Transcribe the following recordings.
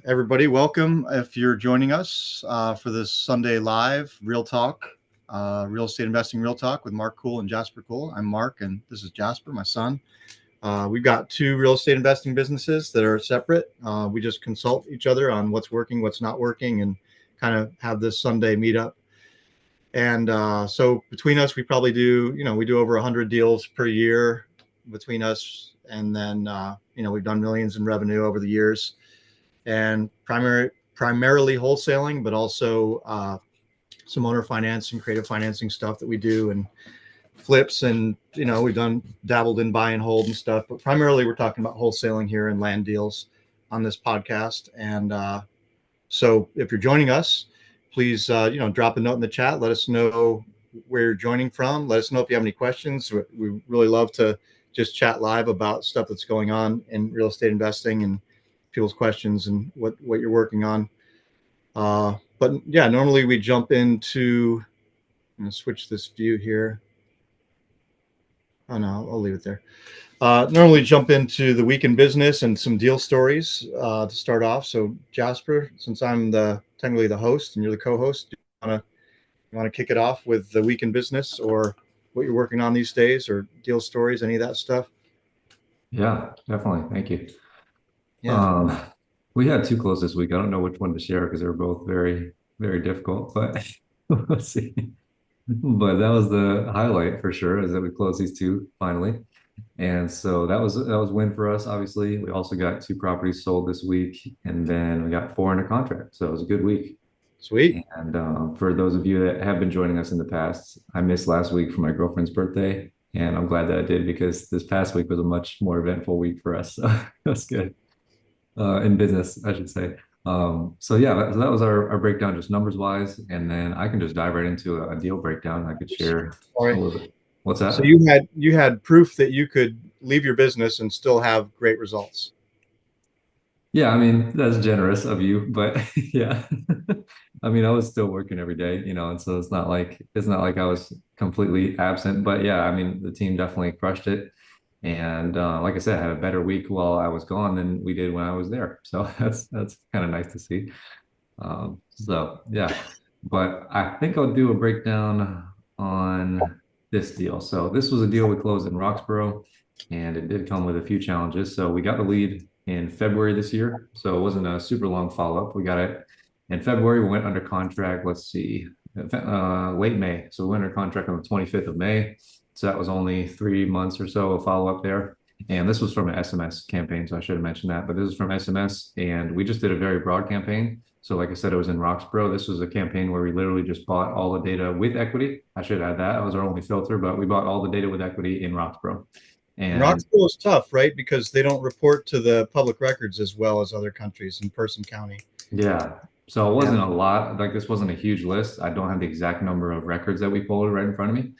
Everybody, welcome. If you're joining us for this Sunday live Real Talk, Real Estate Investing Real Talk with Mark Cool and Jasper Cool. I'm Mark, and this is Jasper, my son. We've got two real estate investing businesses that are separate. We just consult each other on what's working, what's not working, and kind of have this Sunday meetup. And so between us, we probably do, we do over 100 deals per year between us. And then, we've done millions in revenue over the years, and primarily wholesaling, but also some owner financing, creative financing stuff that we do, and flips. And we've dabbled in buy and hold and stuff, but primarily we're talking about wholesaling here and land deals on this podcast. And so if you're joining us, please drop a note in the chat. Let us know where you're joining from. Let us know if you have any questions. We really love to just chat live about stuff that's going on in real estate investing and people's questions and what you're working on. But yeah, normally we jump into, I'm going to switch this view here. Oh no, I'll leave it there. Normally jump into the week in business and some deal stories to start off. So Jasper, since I'm technically the host and you're the co-host, do you want to kick it off with the week in business or what you're working on these days, or deal stories, any of that stuff? Yeah, definitely. Thank you. Yeah. We had two close this week. I don't know which one to share because they were both very, very difficult, but we'll see. But that was the highlight for sure, is that we closed these two finally. And so that was a win for us, obviously. We also got two properties sold this week, and then we got four under contract. So it was a good week. Sweet. And for those of you that have been joining us in the past, I missed last week for my girlfriend's birthday, and I'm glad that I did because this past week was a much more eventful week for us. So that's good. In business, I should say. So yeah, that was our breakdown, just numbers wise, and then I can just dive right into a deal breakdown. I could share All a right. little bit. What's So that? you had proof that you could leave your business and still have great results. Yeah, I mean, that's generous of you, but yeah. I mean, I was still working every day, and so it's not like I was completely absent, but yeah, I mean, the team definitely crushed it. And like I said, I had a better week while I was gone than we did when I was there. So that's kind of nice to see. So yeah, but I think I'll do a breakdown on this deal. So this was a deal we closed in Roxborough, and it did come with a few challenges. So we got the lead in February this year, so it wasn't a super long follow-up. We got it in February. We went under contract. Let's see, late May. So we went under contract on the 25th of May. So that was only 3 months or so of follow-up there. And this was from an SMS campaign, so I should have mentioned that. But this is from SMS, and we just did a very broad campaign. So like I said, it was in Roxborough. This was a campaign where we literally just bought all the data with equity. I should add that. That was our only filter, but we bought all the data with equity in Roxborough. And Rockville is tough, right? Because they don't report to the public records as well as other countries in Person County. yeah, so it Yeah. wasn't a lot. Like this wasn't a huge list. I don't have the exact number of records that we pulled right in front of me,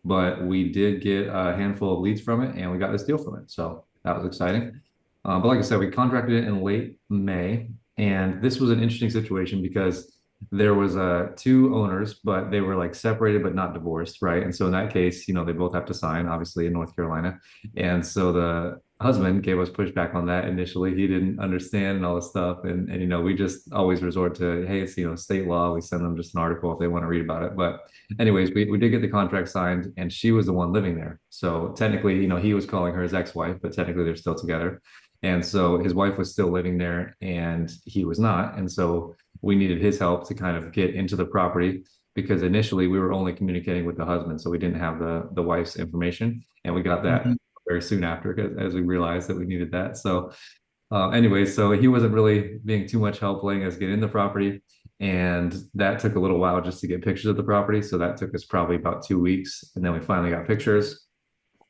but we did get a handful of leads from it, and we got this deal from it. So that was exciting. But like I said, we contracted it in late May, and this was an interesting situation because there was two owners, but they were like separated but not divorced, right? And so in that case, they both have to sign, obviously in North Carolina. And so the husband gave us pushback on that initially. He didn't understand and all this stuff, and we just always resort to, hey, it's state law. We send them just an article if they want to read about it. But anyways, we did get the contract signed, and she was the one living there. So technically, he was calling her his ex-wife, but technically they're still together. And so his wife was still living there and he was not. And so we needed his help to kind of get into the property because initially we were only communicating with the husband. So we didn't have the wife's information. And we got that Mhm. very soon after as we realized that we needed that. So anyway, so he wasn't really being too much help letting us get in the property. And that took a little while just to get pictures of the property. So that took us probably about 2 weeks. And then we finally got pictures.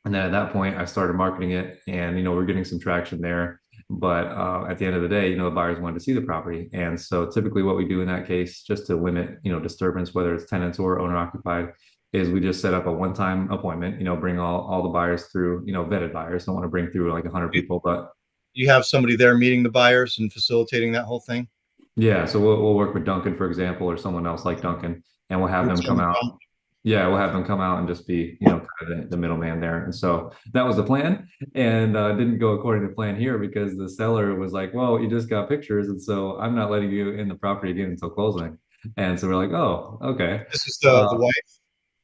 And then at that point, I started marketing it, and we're getting some traction there. But at the end of the day, the buyers wanted to see the property, and so typically what we do in that case, just to limit disturbance, whether it's tenants or owner occupied, is we just set up a one-time appointment. Bring all the buyers through. Vetted buyers. Don't want to bring through like 100 people, but You have somebody there meeting the buyers and facilitating that whole thing. yeah. So we'll work with Duncan, for example, or someone else like Duncan, and we'll have them Boots on come the out. ground. Yeah, we'll have them come out and just be, kind of the middleman there. And so that was the plan, and didn't go according to plan here because the seller was like, "Well, you just got pictures, and so I'm not letting you in the property again until closing." And so we're like, "Oh, okay." This is the Uh, wife.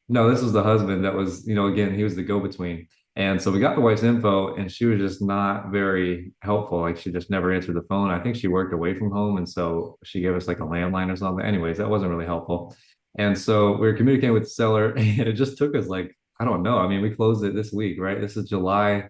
no, this was the husband that was, again, he was the go-between. And so we got the wife's info, and she was just not very helpful. Like she just never answered the phone. I think she worked away from home, and so she gave us like a landline or something. Anyways, that wasn't really helpful. And so we were communicating with the seller, and it just took us like, I don't know. I mean, we closed it this week, right? This is July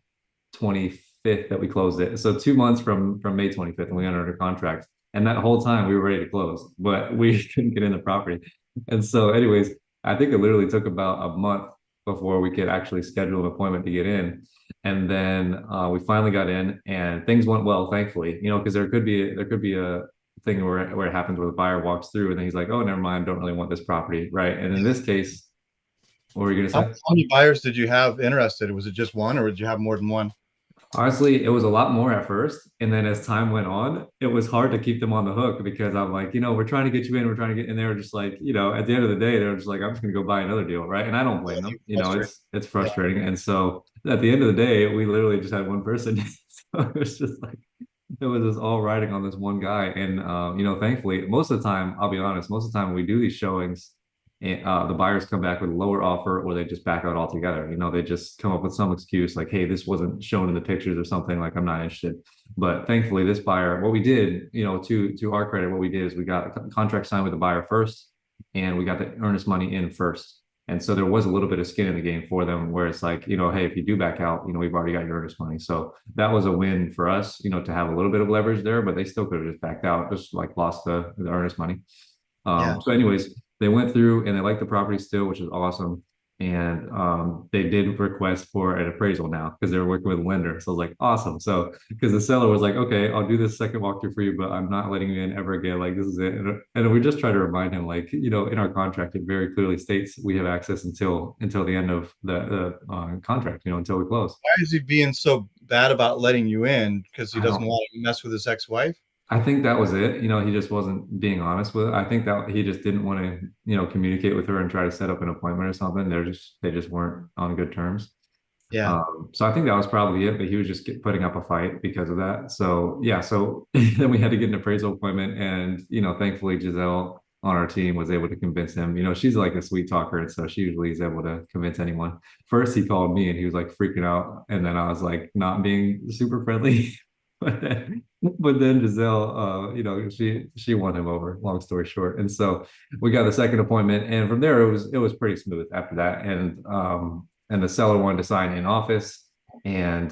25th that we closed it. So 2 months from May 25th, and we entered a contract. And that whole time we were ready to close, but we couldn't get in the property. And so, anyways, I think it literally took about a month before we could actually schedule an appointment to get in. And then we finally got in, and things went well, thankfully. Because there could be a thing where it happens where the buyer walks through, and then he's like, "Oh, never mind, don't really want this property," right? And in this case, what were you gonna How say? many buyers did you have interested? Was it just one, or did you have more than one? Honestly, it was a lot more at first. And then as time went on, it was hard to keep them on the hook because I'm like, we're trying to get you in, we're trying to get, and they were just like, at the end of the day, they were just like, I'm just gonna go buy another deal, right? And I don't Yeah, blame you them. frustrated. It's Yeah, frustrating. And so at the end of the day, we literally just had one person. So it was just like it was just all riding on this one guy. And thankfully, most of the time, I'll be honest, most of the time when we do these showings, the buyers come back with a lower offer or they just back out altogether. They just come up with some excuse like, hey, this wasn't shown in the pictures or something, like I'm not interested. But thankfully, this buyer, what we did, to our credit, what we did is we got a contract signed with the buyer first, and we got the earnest money in first. And so there was a little bit of skin in the game for them where it's like, hey, if you do back out, we've already got your earnest money. So that was a win for us, to have a little bit of leverage there, but they still could have just backed out, just like lost the earnest money. yeah. So, anyways, they went through and they liked the property still, which is awesome. And they did request for an appraisal now because they were working with a lender. So I was like, awesome. So because the seller was like, okay, I'll do this second walkthrough for you, but I'm not letting you in ever again. Like this is it. And we just try to remind him, like, in our contract, it very clearly states we have access until the end of the contract, until we close. Why is he being so bad about letting you in? Because he I doesn't don't want to mess with his ex-wife? I think that was it. He just wasn't being honest with it. I think that he just didn't want to, communicate with her and try to set up an appointment or something. They just weren't on good terms. Yeah. So I think that was probably it, but he was just putting up a fight because of that. So yeah, so then we had to get an appraisal appointment, and thankfully Giselle on our team was able to convince him. She's like a sweet talker, and so she usually is able to convince anyone. First, he called me and he was like freaking out, and then I was like not being super friendly, but then Giselle, she won him over. Long story short, and so we got the second appointment, and from there it was pretty smooth after that, and the seller wanted to sign in office. And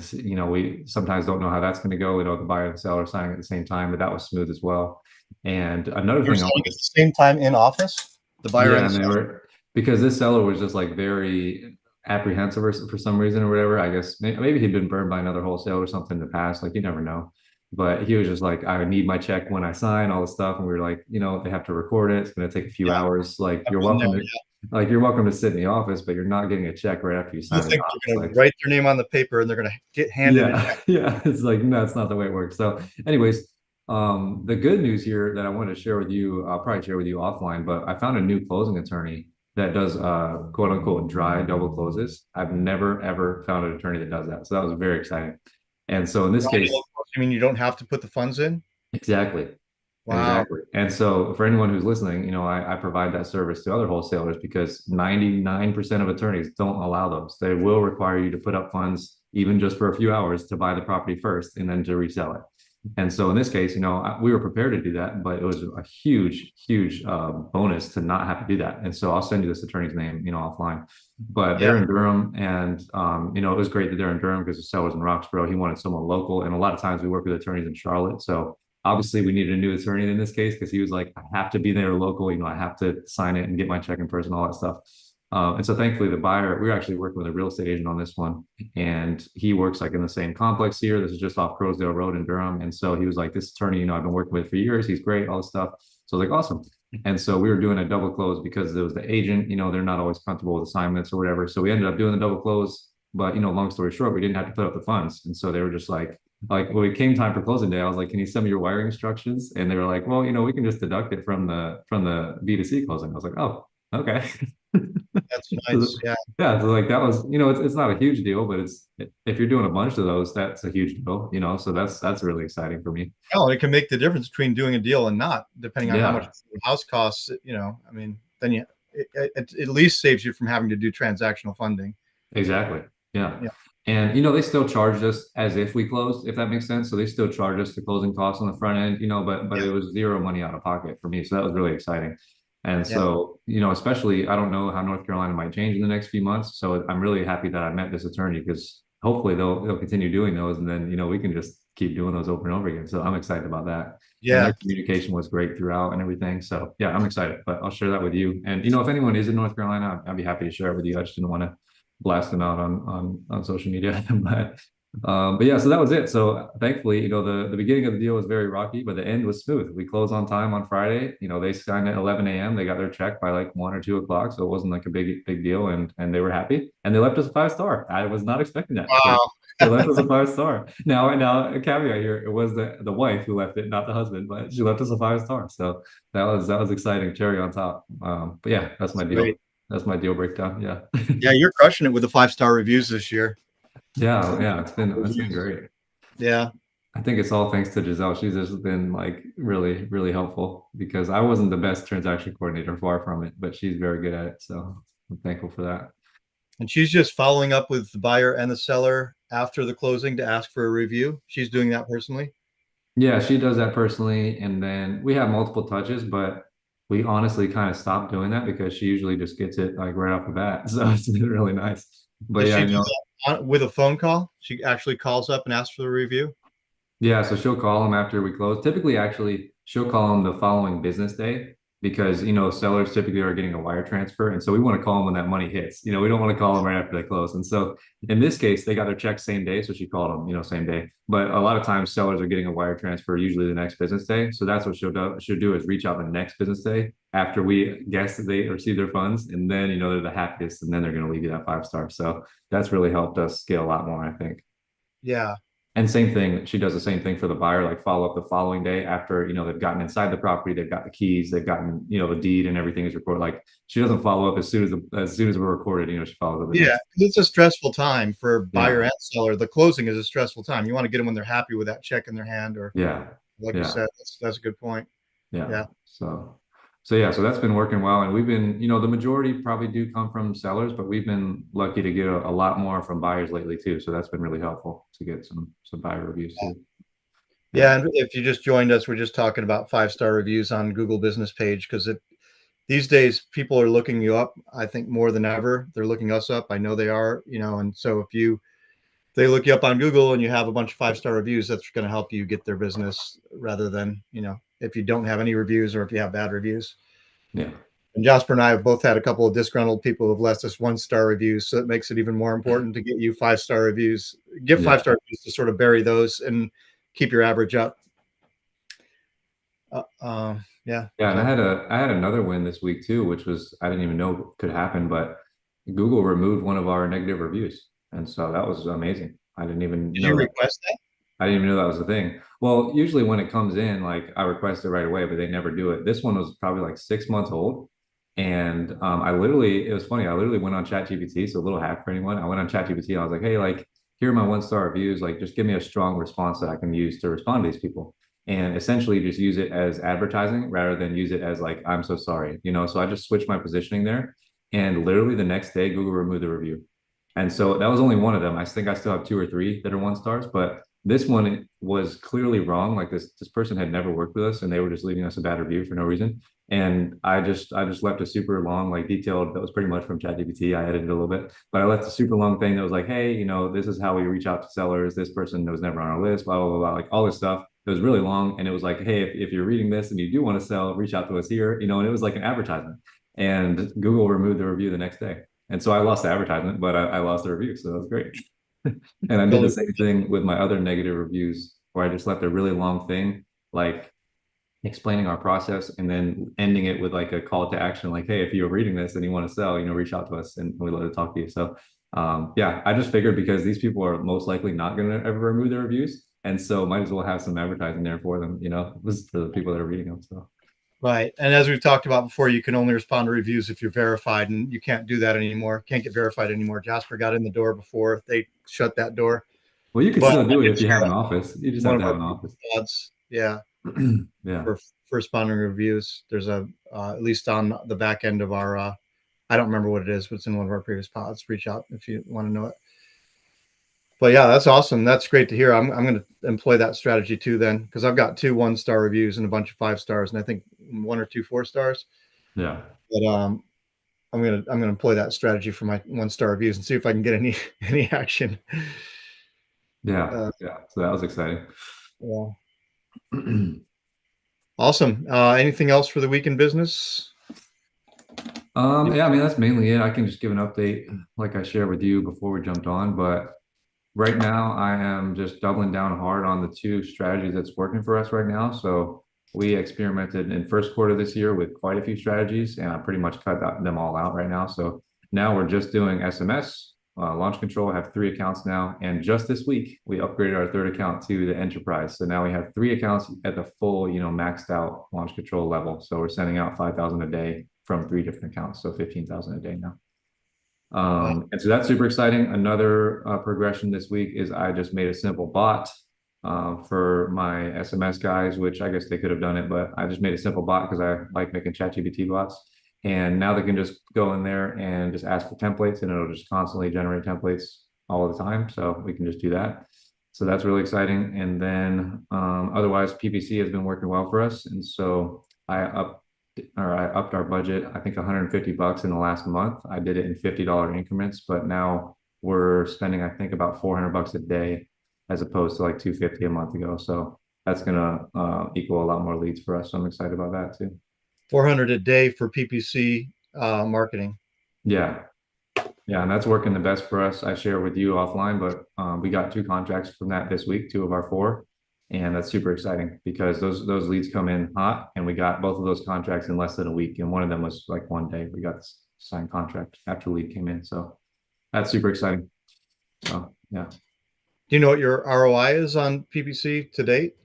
we sometimes don't know how that's going to go. The buyer and the seller signing at the same time, but that was smooth as well. And another You were thing I selling want, at the same time in office, the buyer and yeah, the and they seller. were because this seller was just like very apprehensive for some reason or whatever. I guess maybe he'd been burned by another wholesaler or something in the past. Like you never know. But he was just like, I need my check when I sign all the stuff. And we were like, they have to record it. It's going to take a few Yeah, hours. Like I've you're been there. welcome to, like you're welcome to sit in the office, but you're not getting a check right after you You sign the think docs. they're going to Like, write their name on the paper and they're going to get handed a yeah, check? yeah. It's like, no, that's not the way it works. So, anyways, the good news here that I wanted to share with you, I'll probably share with you offline, but I found a new closing attorney that does quote unquote dry double closes. I've never ever found an attorney that does that. So that was very exciting. And so in this case, I mean, you don't have to put the funds in? exactly. Wow. Exactly. And so for anyone who's listening, I provide that service to other wholesalers because 99% of attorneys don't allow those. They will require you to put up funds, even just for a few hours, to buy the property first and then to resell it. And so in this case, we were prepared to do that, but it was a huge, huge bonus to not have to do that. And so I'll send you this attorney's name, offline. But Yeah. they're in Durham, and it was great that they're in Durham because the seller's in Roxborough. He wanted someone local, and a lot of times we work with attorneys in Charlotte. So obviously we needed a new attorney in this case because he was like, I have to be there local, I have to sign it and get my check in person, all that stuff. And so thankfully the buyer, we were actually working with a real estate agent on this one, and he works like in the same complex here. This is just off Crowsdale Road in Durham. And so he was like, this attorney, I've been working with for years. He's great, all this stuff. So I was like, awesome. And so we were doing a double close because it was the agent, they're not always comfortable with assignments or whatever. So we ended up doing the double close. But long story short, we didn't have to put up the funds. And so they were just like when it came time for closing day, I was like, "Can you send me your wiring instructions?" And they were like, "Well, we can just deduct it from the B2C closing." I was like, "Oh, okay." That's nice. Yeah. Yeah, so like that was, it's not a huge deal, but if you're doing a bunch of those, that's a huge deal, so that's really exciting for me. Oh, it can make the difference between doing a deal and not, depending on how much Yeah, the house costs. I mean, then it at least saves you from having to do transactional funding. exactly. Yeah. Yeah. And they still charged us as if we closed, if that makes sense. So they still charge us the closing costs on the front end, but Yeah. it was zero money out of pocket for me. So that was really exciting. And Yeah. so, especially I don't know how North Carolina might change in the next few months. So I'm really happy that I met this attorney because hopefully they'll continue doing those and then, we can just keep doing those over and over again. So I'm excited about that. And Yeah. their communication was great throughout and everything. So yeah, I'm excited, but I'll share that with you. And if anyone is in North Carolina, I'd be happy to share it with you. I just didn't want to blast them out on social media. But yeah, so that was it. So thankfully, the beginning of the deal was very rocky, but the end was smooth. We closed on time on Friday. They signed at 11 a.m. They got their check by like 1 or 2 o'clock, so it wasn't like a big deal, and they were happy. And they left us a 5 star. I was not expecting that. So Wow. they left us a 5 star. Now a caveat here: it was the wife who left it, not the husband, but she left us a 5 star. So that was exciting. Cherry on top. But yeah, that's That's my deal. great. That's my deal breakdown. Yeah. Yeah, you're crushing it with the 5-star reviews this year. Yeah, it's been Reviews. great. Yeah. I think it's all thanks to Giselle. She's just been like really, really helpful because I wasn't the best transaction coordinator, far from it, but she's very good at it. So I'm thankful for that. And she's just following up with the buyer and the seller after the closing to ask for a review. She's doing that personally. Yeah, she does that personally, and then we have multiple touches, but we honestly kind of stopped doing that because she usually just gets it like right off the bat. So it's been really nice. But Does yeah, she do that with a phone call? She actually calls up and asks for the review. yeah, so she'll call them after we close. Typically, actually, she'll call them the following business day because, sellers typically are getting a wire transfer. And so we want to call them when that money hits. We don't want to call them right after they close. And so in this case, they got their check same day. So she called them, same day. But a lot of times sellers are getting a wire transfer usually the next business day. So that's what she'll do is reach out the next business day after we guess that they receive their funds. And then, they're the happiest and then they're going to leave you that 5 star. So that's really helped us scale a lot more, I think. Yeah. And same thing, she does the same thing for the buyer, like follow up the following day after, they've gotten inside the property, they've got the keys, they've gotten, the deed and everything is recorded. Like she doesn't follow up as soon as we're recorded, she follows up the Yeah. next. It's a stressful time for buyer Yeah. and seller. The closing is a stressful time. You want to get them when they're happy with that check in their hand, or Yeah. like you Yeah. said, that's a good point. Yeah. Yeah. So yeah, so that's been working well. And we've been, the majority probably do come from sellers, but we've been lucky to get a lot more from buyers lately too. So that's been really helpful to get some buyer reviews too. Yeah. Yeah. And if you just joined us, we're just talking about 5-star reviews on Google Business Page because these days people are looking you up. I think more than ever, they're looking us up. I know they are, and so if they look you up on Google and you have a bunch of 5-star reviews, that's going to help you get their business rather than, if you don't have any reviews or if you have bad reviews. Yeah. And Jasper and I have both had a couple of disgruntled people who've left us 1-star reviews. So it makes it even more important to get you 5-star reviews, get Yeah. 5-star reviews to sort of bury those and keep your average up. Yeah. Yeah, and I So had another win this week too, which was I didn't even know could happen, but Google removed one of our negative reviews, and so that was amazing. I didn't even did you know that. request that? I didn't even know that was a thing. Well, usually when it comes in, like I request it right away, but they never do it. This one was probably like 6 months old, and it was funny. I literally went on Chat GPT, so a little hack for anyone. I went on Chat GPT. I was like, hey, like here are my 1-star reviews. Like just give me a strong response that I can use to respond to these people and essentially just use it as advertising rather than use it as like I'm so sorry, so I just switched my positioning there and literally the next day Google removed the review. And so that was only one of them. I think I still have 2 or 3 that are 1 stars, but this one was clearly wrong. Like this person had never worked with us and they were just leaving us a bad review for no reason. And I just left a super long, like detailed, that was pretty much from ChatGPT. I edited a little bit, but I left a super long thing that was like, hey, this is how we reach out to sellers. This person was never on our list, blah, blah, blah, blah, like all this stuff. It was really long. And it was like, hey, if you're reading this and you do want to sell, reach out to us here, and it was like an advertisement. And Google removed the review the next day. And so I lost the advertisement, but I lost the review. So that was great. And I did the Totally. same thing with my other negative reviews where I just left a really long thing, like explaining our process and then ending it with like a call to action, like, hey, if you're reading this and you want to sell, reach out to us and we'd love to talk to you. So yeah, I just figured because these people are most likely not going to ever remove their reviews. And so might as well have some advertising there for them, for the people that are reading them. So Right. And as we've talked about before, you can only respond to reviews if you're verified, and you can't do that anymore. Can't get verified anymore. Jasper got in the door before they shut that door. Well, you can But still I do it did if you have share an office. You just one have of to our have an previous office. pods. Yeah. Yeah. For responding reviews. There's a, at least on the back end of our, I don't remember what it is, but it's in one of our previous pods. Reach out if you want to know it. But yeah, that's awesome. That's great to hear. I'm going to employ that strategy too, then, because I've got 2 1-star reviews and a bunch of 5 stars, and I think 1 or 2 4 stars. Yeah. But I'm gonna employ that strategy for my 1-star reviews and see if I can get any any action. Yeah. Uh, Yeah. So that was exciting. yeah, awesome. Anything else for the week in business? Yeah, I mean, that's mainly it. I can just give an update like I shared with you before we jumped on, but right now I am just doubling down hard on the 2 strategies that's working for us right now. So we experimented in first quarter this year with quite a few strategies, and I pretty much cut them all out right now. So now we're just doing SMS, launch control. I have 3 accounts now, and just this week we upgraded our third account to the enterprise. So now we have 3 accounts at the full, maxed out launch control level. So we're sending out 5,000 a day from 3 different accounts, so 15,000 a day now. Wow. And so that's super exciting. Another progression this week is I just made a simple bot for my SMS guys, which I guess they could have done it, but I just made a simple bot because I like making Chat GPT bots. And now they can just go in there and just ask for templates, and it'll just constantly generate templates all the time. So we can just do that. So that's really exciting. And then otherwise, PPC has been working well for us. And so I upped our budget, I think $150 in the last month. I did it in $50 increments, but now we're spending, I think, about $400 a day as opposed to like 250 a month ago. So that's gonna equal a lot more leads for us. So I'm excited about that too. 400 a day for PPC marketing. Yeah. Yeah, and that's working the best for us. I share with you offline, but we got 2 contracts from that this week, 2 of our 4, and that's super exciting because those leads come in hot, and we got both of those contracts in less than a week, and one of them was like one day. We got this signed contract after the lead came in, so that's super exciting. So yeah, Do you know what your ROI is on PPC to date?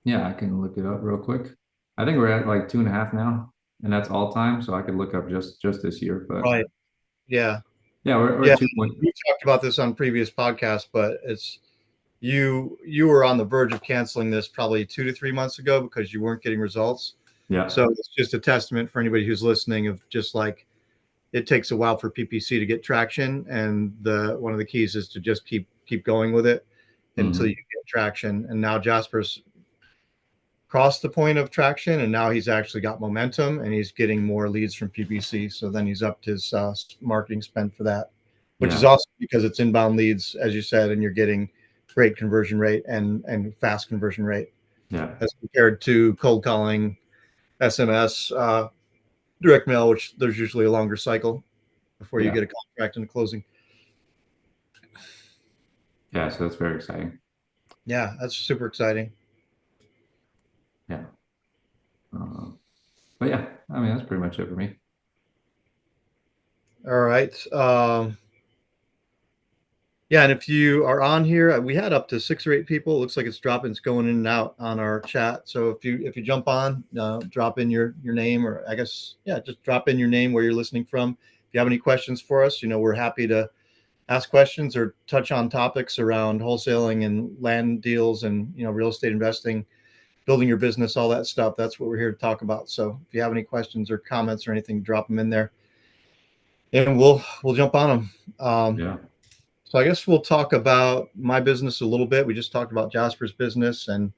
yeah, I can look it up real quick. I think we're at like 2.5 now, and that's all time. So I could look up just this year, but Right. Yeah. yeah, we're Yeah. at 2 point. We talked about this on previous podcasts, but it's you were on the verge of canceling this probably 2 to 3 months ago because you weren't getting results. Yeah. So it's just a testament for anybody who's listening of just like it takes a while for PPC to get traction, and the one of the keys is to just keep going with it until you Hmm. get traction. And now Jasper's crossed the point of traction, and now he's actually got momentum, and he's getting more leads from PPC. So then he's upped his marketing spend for that, which is Yeah. awesome because it's inbound leads, as you said, and you're getting great conversion rate and fast conversion rate Yeah. as compared to cold calling, SMS, direct mail, which there's usually a longer cycle before you Yeah. get a contract and a closing. Yeah. So that's very exciting. Yeah, that's super exciting. Yeah. Uh, but yeah, I mean, that's pretty much it for me. All right. Yeah, and if you are on here, we had up to 6 or 8 people. It looks like it's dropping, it's going in and out on our chat. So if you jump on, drop in your name, or I guess yeah, just drop in your name, where you're listening from. If you have any questions for us, we're happy to ask questions or touch on topics around wholesaling and land deals and real estate investing, building your business, all that stuff. That's what we're here to talk about. So if you have any questions or comments or anything, drop them in there, and we'll jump on them. Yeah. So I guess we'll talk about my business a little bit. We just talked about Jasper's business, and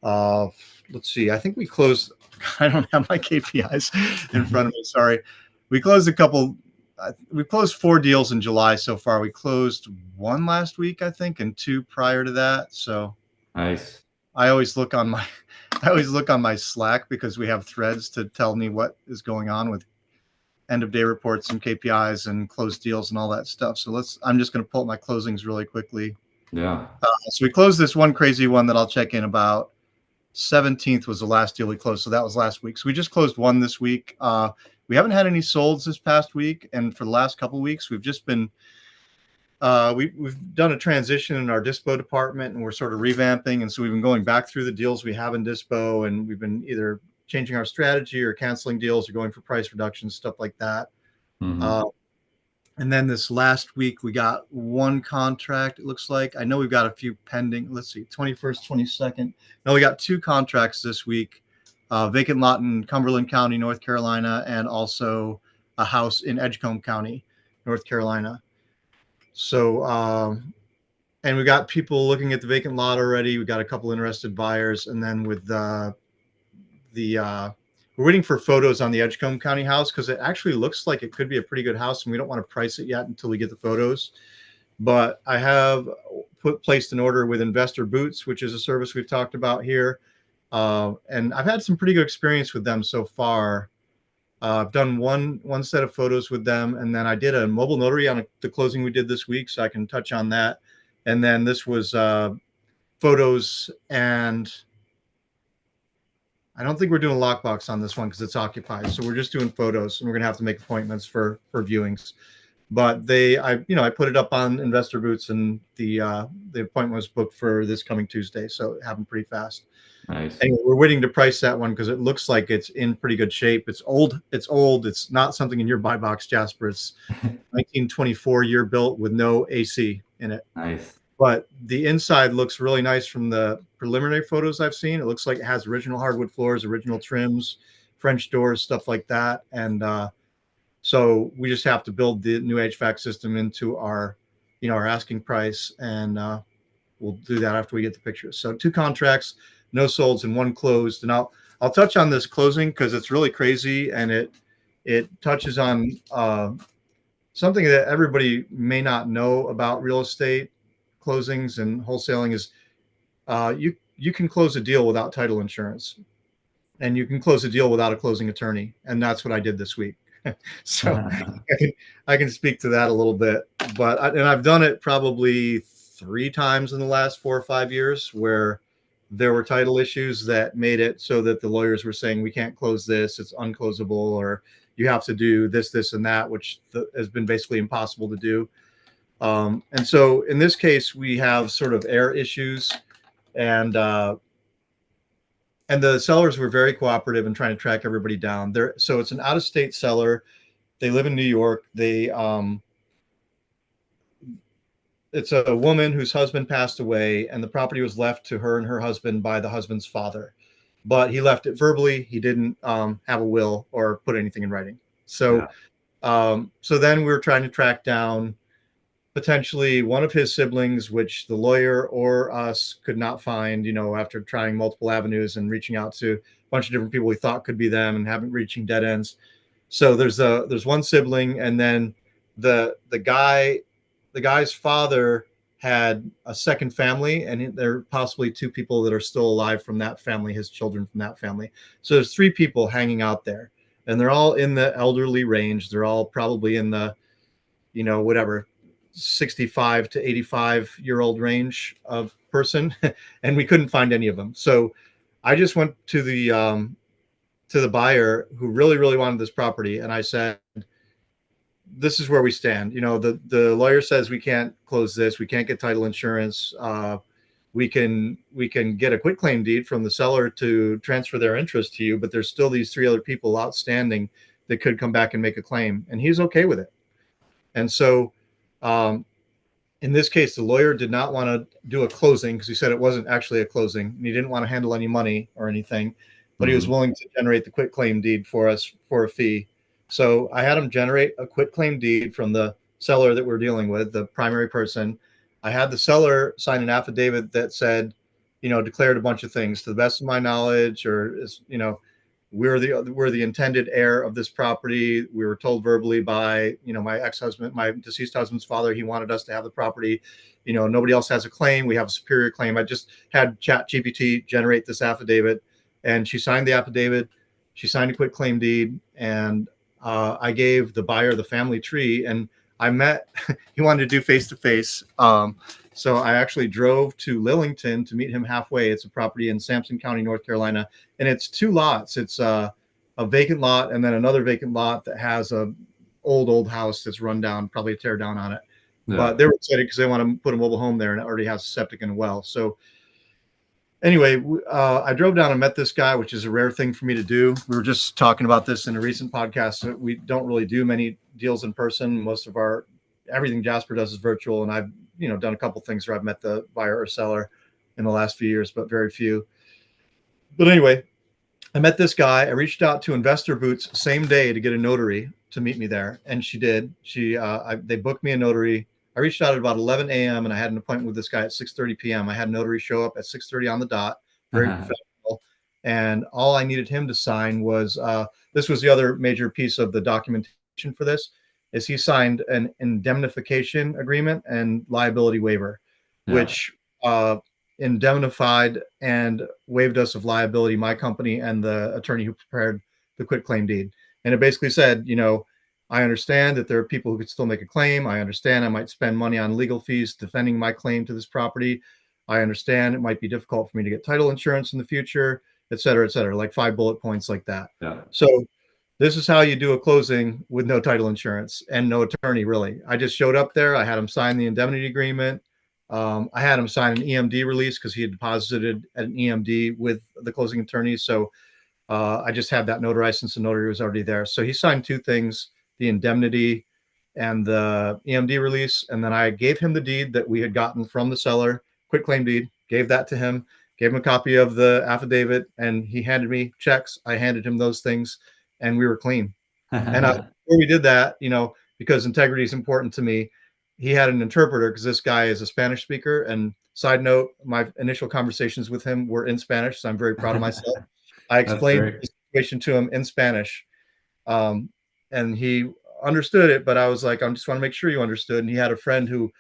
uh, let's see. I think we closed. I don't have my KPIs in front of me. Sorry. We closed a couple. We closed 4 deals in July so far. We closed 1 last week, I think, and 2 prior to that. So Nice. I always look on my I always look on my Slack because we have threads to tell me what is going on with end of day reports and KPIs and closed deals and all that stuff. So I'm just going to pull up my closings really quickly. Yeah. So we closed this one crazy one that I'll check in about. 17th was the last deal we closed. So that was last week. So we just closed one this week. We haven't had any solds this past week. And for the last couple of weeks, we've just been, we've done a transition in our dispo department, and we're sort of revamping. And so we've been going back through the deals we have in dispo, and we've been either changing our strategy or canceling deals or going for price reductions, stuff like that. Hmm. Uh, and then this last week, we got one contract, it looks like. I know we've got a few pending. Let's see, 21st, 22nd. No, we got two contracts this week, vacant lot in Cumberland County, North Carolina, and also a house in Edgecombe County, North Carolina. So, and we got people looking at the vacant lot already. We got a couple interested buyers. And then with the we're waiting for photos on the Edgecombe County house because it actually looks like it could be a pretty good house, and we don't want to price it yet until we get the photos. But I have placed an order with Investor Boots, which is a service we've talked about here, and I've had some pretty good experience with them so far. I've done one set of photos with them, and then I did a mobile notary on the closing we did this week, so I can touch on that. And then this was photos, and I don't think we're doing lockbox on this one because it's occupied. So we're just doing photos, and we're gonna have to make appointments for viewings. But I put it up on Investor Boots, and the appointment was booked for this coming Tuesday, so it happened pretty fast. Nice. Anyway, we're waiting to price that one because it looks like it's in pretty good shape. It's old. It's old. It's not something in your buy box, Jasper. It's 1924 year built with no AC in it. Nice. But the inside looks really nice from the preliminary photos I've seen. It looks like it has original hardwood floors, original trims, French doors, stuff like that. And so we just have to build the new HVAC system into our asking price, and we'll do that after we get the pictures. So two contracts, no solds, and one closed. And I'll touch on this closing because it's really crazy, and it touches on something that everybody may not know about real estate closings and wholesaling is you can close a deal without title insurance, and you can close a deal without a closing attorney, and that's what I did this week. So I can speak to that a little bit, but and I've done it probably 3 times in the last 4 or 5 years where there were title issues that made it so that the lawyers were saying we can't close this, it's unclosable, or you have to do this, this, and that, which has been basically impossible to do. And so in this case, we have sort of air issues, and the sellers were very cooperative in trying to track everybody down. So it's an out-of-state seller. They live in New York. It's a woman whose husband passed away, and the property was left to her and her husband by the husband's father. But he left it verbally. He didn't have a will or put anything in writing. So, Yeah. so then we were trying to track down potentially one of his siblings, which the lawyer or us could not find, after trying multiple avenues and reaching out to a bunch of different people we thought could be them and haven't reaching dead ends. So there's one sibling, and then the guy's father had a second family, and there are possibly two people that are still alive from that family, his children from that family. So there's 3 people hanging out there, and they're all in the elderly range. They're all probably in the, whatever, 65 to 85-year-old range of person, and we couldn't find any of them. So I just went to the buyer who really, really wanted this property, and I said, this is where we stand. The lawyer says we can't close this. We can't get title insurance. We can get a quitclaim deed from the seller to transfer their interest to you, but there's still these 3 other people outstanding that could come back and make a claim, and he's okay with it. And so, in this case, the lawyer did not want to do a closing because he said it wasn't actually a closing, and he didn't want to handle any money or anything, but he was Hmm. willing to generate the quitclaim deed for us for a fee. So I had him generate a quitclaim deed from the seller that we're dealing with, the primary person. I had the seller sign an affidavit that said, declared a bunch of things to the best of my knowledge, or we're the intended heir of this property. We were told verbally by, my ex-husband, my deceased husband's father, he wanted us to have the property. Nobody else has a claim. We have a superior claim. I just had Chat GPT generate this affidavit, and she signed the affidavit. She signed a quit claim deed, and I gave the buyer the family tree, and I met, he wanted to do face to face. So I actually drove to Lillington to meet him halfway. It's a property in Sampson County, North Carolina, and it's 2 lots. It's a vacant lot, and then another vacant lot that has a old house that's run down, probably a tear down on it. Yeah. But they were excited because they want to put a mobile home there, and it already has a septic and a well. So Anyway, I drove down and met this guy, which is a rare thing for me to do. We were just talking about this in a recent podcast. We don't really do many deals in person. Most of our everything Jasper does is virtual, and I've done a couple things where I've met the buyer or seller in the last few years, but very few. But anyway, I met this guy. I reached out to Investor Boots same day to get a notary to meet me there, and she did. They booked me a notary. I reached out at about 11 a.m. and I had an appointment with this guy at 6:30 p.m. I had a notary show up at 6:30 on the dot, very professional, and all I needed him to sign was this was the other major piece of the documentation for this is he signed an indemnification agreement and liability waiver, Yeah. which indemnified and waived us of liability, my company and the attorney who prepared the quitclaim deed. And it basically said, I understand that there are people who could still make a claim. I understand I might spend money on legal fees defending my claim to this property. I understand it might be difficult for me to get title insurance in the future, et cetera, like 5 bullet points like that. Yeah. So this is how you do a closing with no title insurance and no attorney, really. I just showed up there. I had him sign the indemnity agreement. I had him sign an EMD release because he had deposited an EMD with the closing attorney. So I just had that notarized since the notary was already there. So he signed two things, the indemnity and the EMD release. And then I gave him the deed that we had gotten from the seller, quit claim deed, gave that to him, gave him a copy of the affidavit, and he handed me checks. I handed him those things, and we were clean. And before we did that, because integrity is important to me, he had an interpreter because this guy is a Spanish speaker. And side note, my initial conversations with him were in Spanish, so I'm very proud of myself. I That's explained great. the situation to him in Spanish, um, and he understood it. But I was like, I just want to make sure you understood. And he had a friend who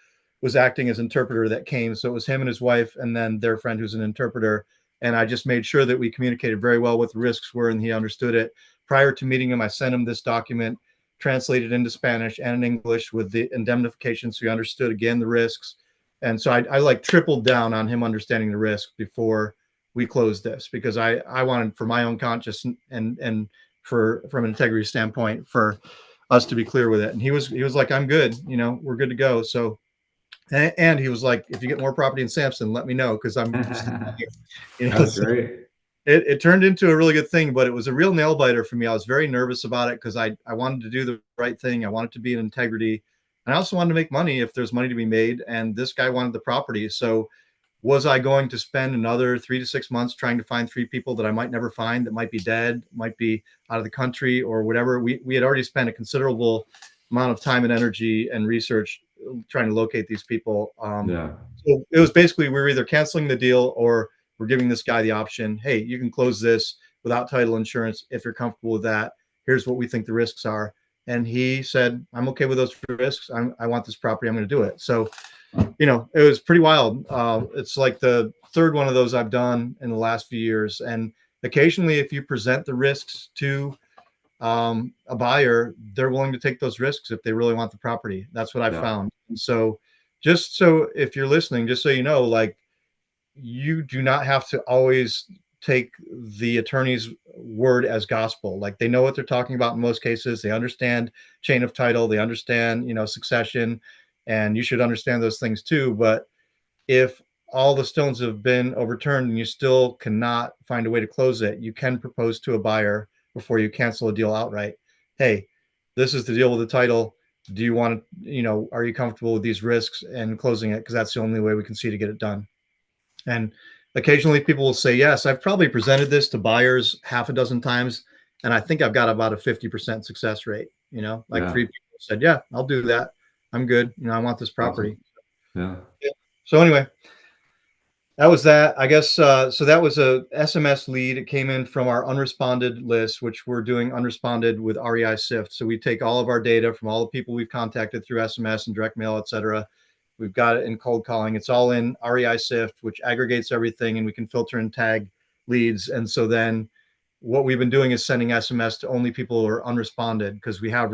was acting as interpreter that came, so it was him and his wife, and then their friend who's an interpreter. And I just made sure that we communicated very well what the risks were, and he understood it. Prior to meeting him, I sent him this document translated into Spanish and in English with the indemnification, so he understood again the risks. And so I like tripled down on him understanding the risk before we closed this, because I wanted, for my own conscience and for from an integrity standpoint, for us to be clear with it. And he was like, I'm good, we're good to go. So and he was like, if you get more property in Sampson, let me know, because I'm still here. That's So great. it turned into a really good thing, but it was a real nail biter for me. I was very nervous about it because I wanted to do the right thing. I wanted to be in integrity. And I also wanted to make money if there's money to be made. And this guy wanted the property. So was I going to spend another 3 to 6 months trying to find three people that I might never find, that might be dead, might be out of the country or whatever? We had already spent a considerable amount of time and energy and research trying to locate these people. Yeah. So it was basically, we were either canceling the deal or we're giving this guy the option. Hey, you can close this without title insurance if you're comfortable with that. Here's what we think the risks are. And he said, I'm okay with those risks. I want this property. I'm going to do it. So it was pretty wild. It's like the third one of those I've done in the last few years. And occasionally, if you present the risks to a buyer, they're willing to take those risks if they really want the property. That's what I Yeah. found. And so, just so if you're listening, just so you know, like, you do not have to always take the attorney's word as gospel. Like, they know what they're talking about in most cases. They understand chain of title. They understand, succession, and you should understand those things too. But if all the stones have been overturned and you still cannot find a way to close it, you can propose to a buyer before you cancel a deal outright. Hey, this is the deal with the title. Do you want to, are you comfortable with these risks and closing it? Because that's the only way we can see to get it done. And occasionally people will say yes. I've probably presented this to buyers half a dozen times, and I think I've got about a 50% success rate. Like Yeah. 3 people said, yeah, I'll do that. I'm good. I want this property. Awesome. Yeah. Yeah. So anyway, that was that. I guess so. That was a SMS lead. It came in from our unresponded list, which we're doing unresponded with REI Sift. So we take all of our data from all the people we've contacted through SMS and direct mail, et cetera. We've got it in cold calling. It's all in REI Sift, which aggregates everything, and we can filter and tag leads. And so then what we've been doing is sending SMS to only people who are unresponded, because we have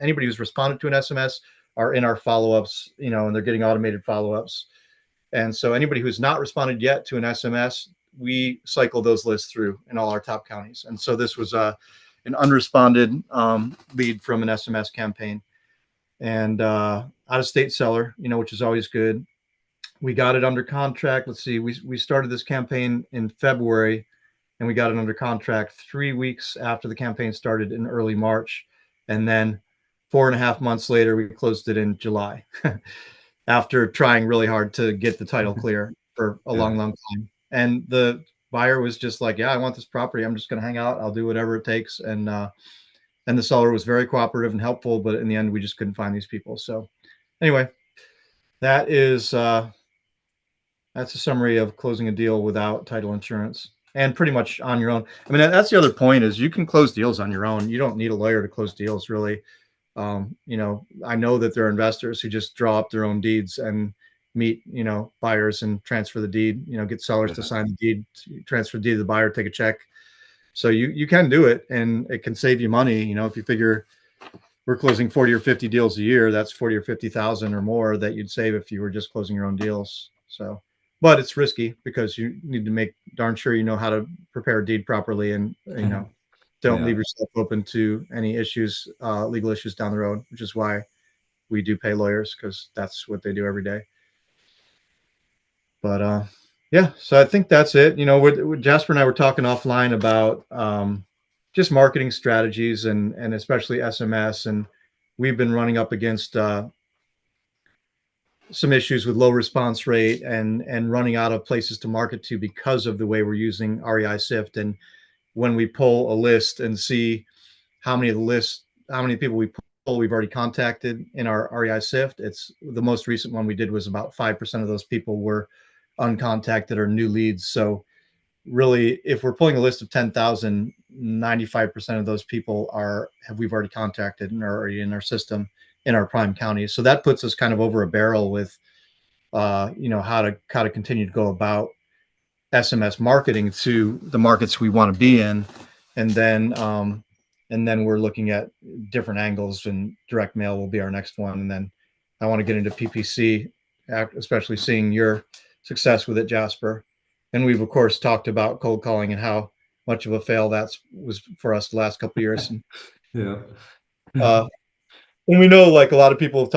anybody who's responded to an SMS are in our follow-ups, and they're getting automated follow-ups. And so anybody who's not responded yet to an SMS, we cycle those lists through in all our top counties. And so this was an unresponded lead from an SMS campaign, and out of state seller, which is always good. We got it under contract. Let's see, we started this campaign in February, and we got it under contract 3 weeks after the campaign started in early March. And then 4.5 months later, we closed it in July after trying really hard to get the title clear for a Yeah. long, long time. And the buyer was just like, yeah, I want this property. I'm just going to hang out. I'll do whatever it takes. And the seller was very cooperative and helpful, but in the end, we just couldn't find these people. So anyway, that is that's a summary of closing a deal without title insurance and pretty much on your own. I mean, that's the other point is you can close deals on your own. You don't need a lawyer to close deals, really. I know that there are investors who just draw up their own deeds and meet, buyers and transfer the deed, get sellers to Yeah. sign the deed, transfer the deed to the buyer, take a check. So you can do it, and it can save you money. If you figure we're closing 40 or 50 deals a year, that's 40 or 50,000 or more that you'd save if you were just closing your own deals. So, but it's risky because you need to make darn sure you know how to prepare a deed properly, and don't Yeah. leave yourself open to any issues, legal issues down the road, which is why we do pay lawyers, because that's what they do every day. But yeah, so I think that's it. With Jasper and I were talking offline about just marketing strategies, and especially SMS, and we've been running up against some issues with low response rate and running out of places to market to because of the way we're using REI Sift. And when we pull a list and see how many of the lists, how many people we've already contacted in our REI Sift, it's the most recent one we did was about 5% of those people were uncontacted or new leads. So really, if we're pulling a list of 10,000, 95% of those people we've already contacted and are already in our system in our prime counties. So that puts us kind of over a barrel with how to continue to go about SMS marketing to the markets we want to be in, and then we're looking at different angles, and direct mail will be our next one, and then I want to get into PPC, especially seeing your success with it, Jasper. And we've of course talked about cold calling and how much of a fail that was for us the last couple of years. And Yeah. uh, and we know like a lot of people have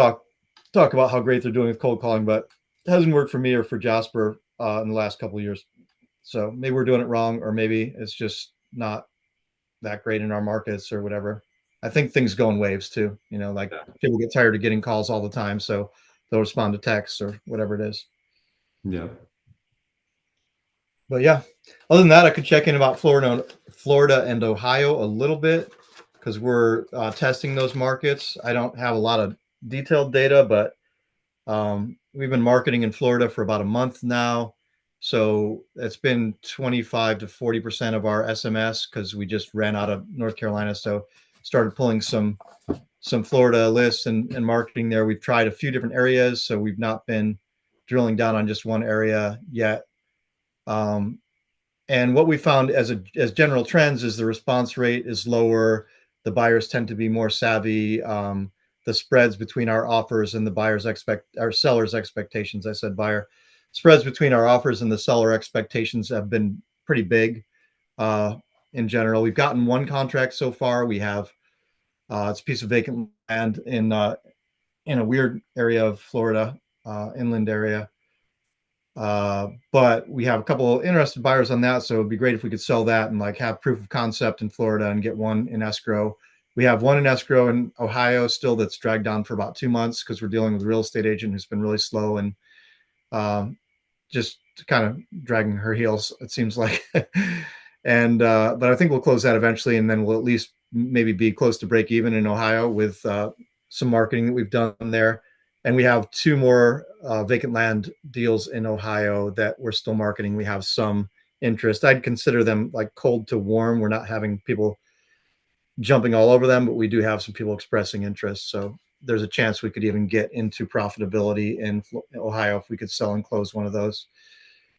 talk about how great they're doing with cold calling, but it hasn't worked for me or for Jasper in the last couple of years. So maybe we're doing it wrong, or maybe it's just not that great in our markets or whatever. I think things go in waves too. Like people get tired of getting calls all the time, so they'll respond to texts or whatever it is. Yeah. But yeah, other than that, I could check in about Florida and Ohio a little bit because we're testing those markets. I don't have a lot of detailed data, but we've been marketing in Florida for about a month now. So it's been 25 to 40% of our SMS because we just ran out of North Carolina. So started pulling some Florida lists and marketing there. We've tried a few different areas, so we've not been drilling down on just one area yet. Um, and what we found as general trends is the response rate is lower. The buyers tend to be more savvy. The spreads between our offers and the our sellers' expectations. I said buyer spreads between our offers and the seller expectations have been pretty big. Uh, in general, we've gotten one contract so far. We have it's a piece of vacant land in a weird area of Florida, inland area. But we have a couple of interested buyers on that, so it'd be great if we could sell that and like have proof of concept in Florida and get one in escrow. We have one in escrow in Ohio still that's dragged on for about 2 months because we're dealing with a real estate agent who's been really slow and um, just kind of dragging her heels, it seems like. And but I think we'll close that eventually, and then we'll at least maybe be close to break even in Ohio with some marketing that we've done there. And we have two more vacant land deals in Ohio that we're still marketing. We have some interest. I'd consider them like cold to warm. We're not having people jumping all over them, but we do have some people expressing interest. So there's a chance we could even get into profitability in Ohio if we could sell and close one of those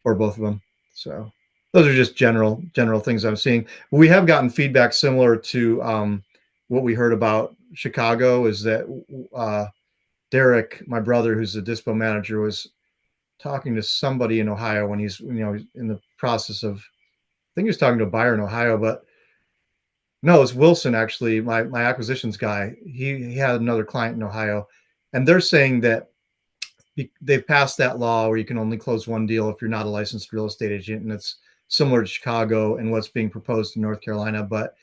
or both of them. So those are just general things I'm seeing. We have gotten feedback similar to what we heard about Chicago. Is that Derek, my brother, who's the dispo manager, was talking to somebody in Ohio when he's in the process of. I think he was talking to a buyer in Ohio, but no, it's Wilson actually, my acquisitions guy. He had another client in Ohio, and they're saying that they've passed that law where you can only close one deal if you're not a licensed real estate agent, and it's similar to Chicago and what's being proposed in North Carolina. But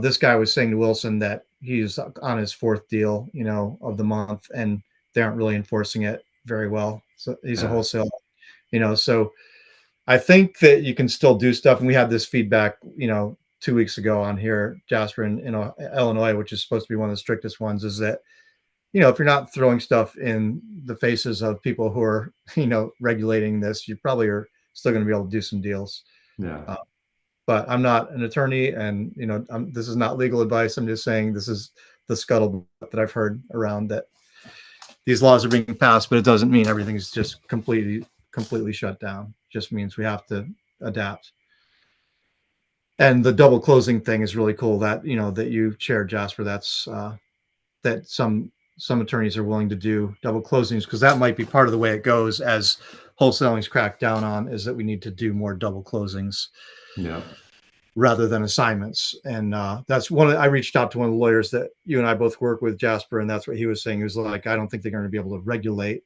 this guy was saying to Wilson that he's on his fourth deal, of the month, and they aren't really enforcing it very well. So he's a Yeah. wholesale, so I think that you can still do stuff. And we had this feedback, 2 weeks ago on here, Jasper, in Illinois, which is supposed to be one of the strictest ones, is that, if you're not throwing stuff in the faces of people who are, regulating this, you probably are still going to be able to do some deals. Yeah. Uh, but I'm not an attorney, and this is not legal advice. I'm just saying this is the scuttlebutt that I've heard around, that these laws are being passed, but it doesn't mean everything's just completely shut down. It just means we have to adapt. And the double closing thing is really cool. That that you shared, Jasper. That's that some attorneys are willing to do double closings, because that might be part of the way it goes as wholesaling's cracked down on, is that we need to do more double closings Yeah. rather than assignments. And that's I reached out to one of the lawyers that you and I both work with, Jasper, and that's what he was saying. He was like, I don't think they're going to be able to regulate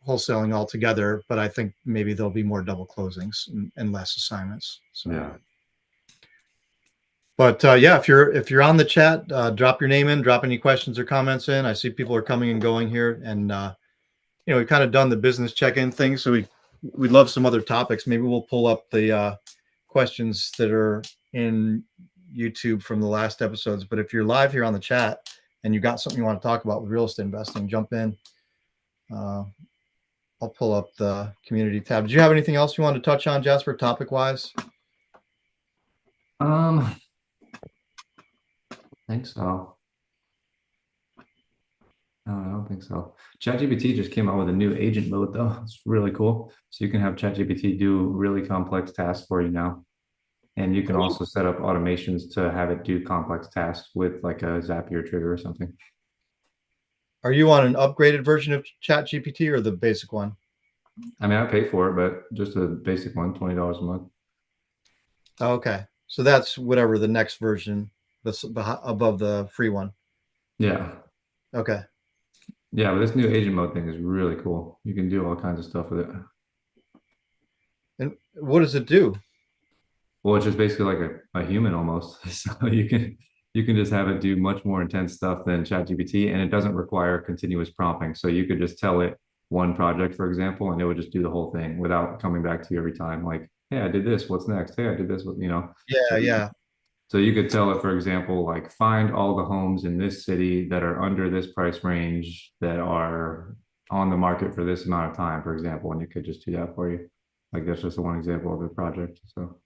wholesaling altogether, but I think maybe there'll be more double closings and less assignments. So. Yeah. But yeah, if you're on the chat, drop your name in, drop any questions or comments in. I see people are coming and going here, and we've kind of done the business check-in thing, so we'd love some other topics. Maybe we'll pull up the questions that are in YouTube from the last episodes. But if you're live here on the chat and you got something you want to talk about with real estate investing, jump in. I'll pull up the community tab. Did you have anything else you wanted to touch on, Jasper, topic-wise? I think so. No, I don't think so. Chat GPT just came out with a new agent mode, though. It's really cool. So you can have Chat GPT do really complex tasks for you now. And you can also set up automations to have it do complex tasks with like a Zapier trigger or something. Are you on an upgraded version of Chat GPT or the basic one? I mean, I pay for it, but just a basic one, $20 a month. Okay. So that's whatever the next version above the free one. Yeah. Okay. Yeah, but this new agent mode thing is really cool. You can do all kinds of stuff with it. And what does it do? Well, it's just basically like a human almost. So you can just have it do much more intense stuff than ChatGPT, and it doesn't require continuous prompting. So you could just tell it one project, for example, and it would just do the whole thing without coming back to you every time. Like, hey, I did this. What's next? Hey, I did this. Yeah, So yeah. so you could tell it, for example, like find all the homes in this city that are under this price range that are on the market for this amount of time, for example, and it could just do that for you. Like that's just one example of a project. So.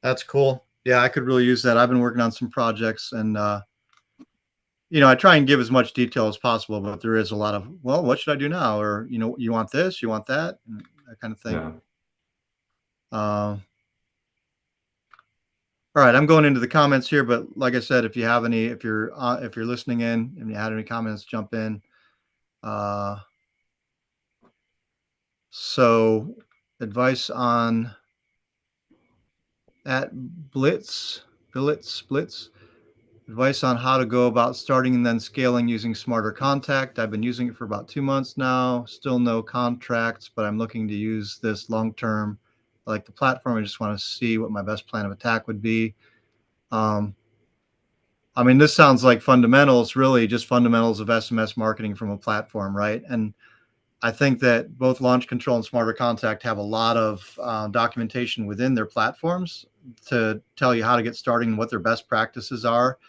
That's cool. Yeah, I could really use that. I've been working on some projects, and I try and give as much detail as possible, but there is a lot of, well, what should I do now? Or, you want this, you want that, and that kind of thing. Yeah. All right, I'm going into the comments here, but like I said, if you're listening in and you had any comments, jump in. So advice on at Blitz, advice on how to go about starting and then scaling using Smarter Contact. I've been using it for about 2 months now. Still no contracts, but I'm looking to use this long term. I like the platform. I just want to see what my best plan of attack would be. I mean, this sounds like fundamentals, really just fundamentals of SMS marketing from a platform, right? And I think that both Launch Control and Smarter Contact have a lot of documentation within their platforms to tell you how to get started and what their best practices are.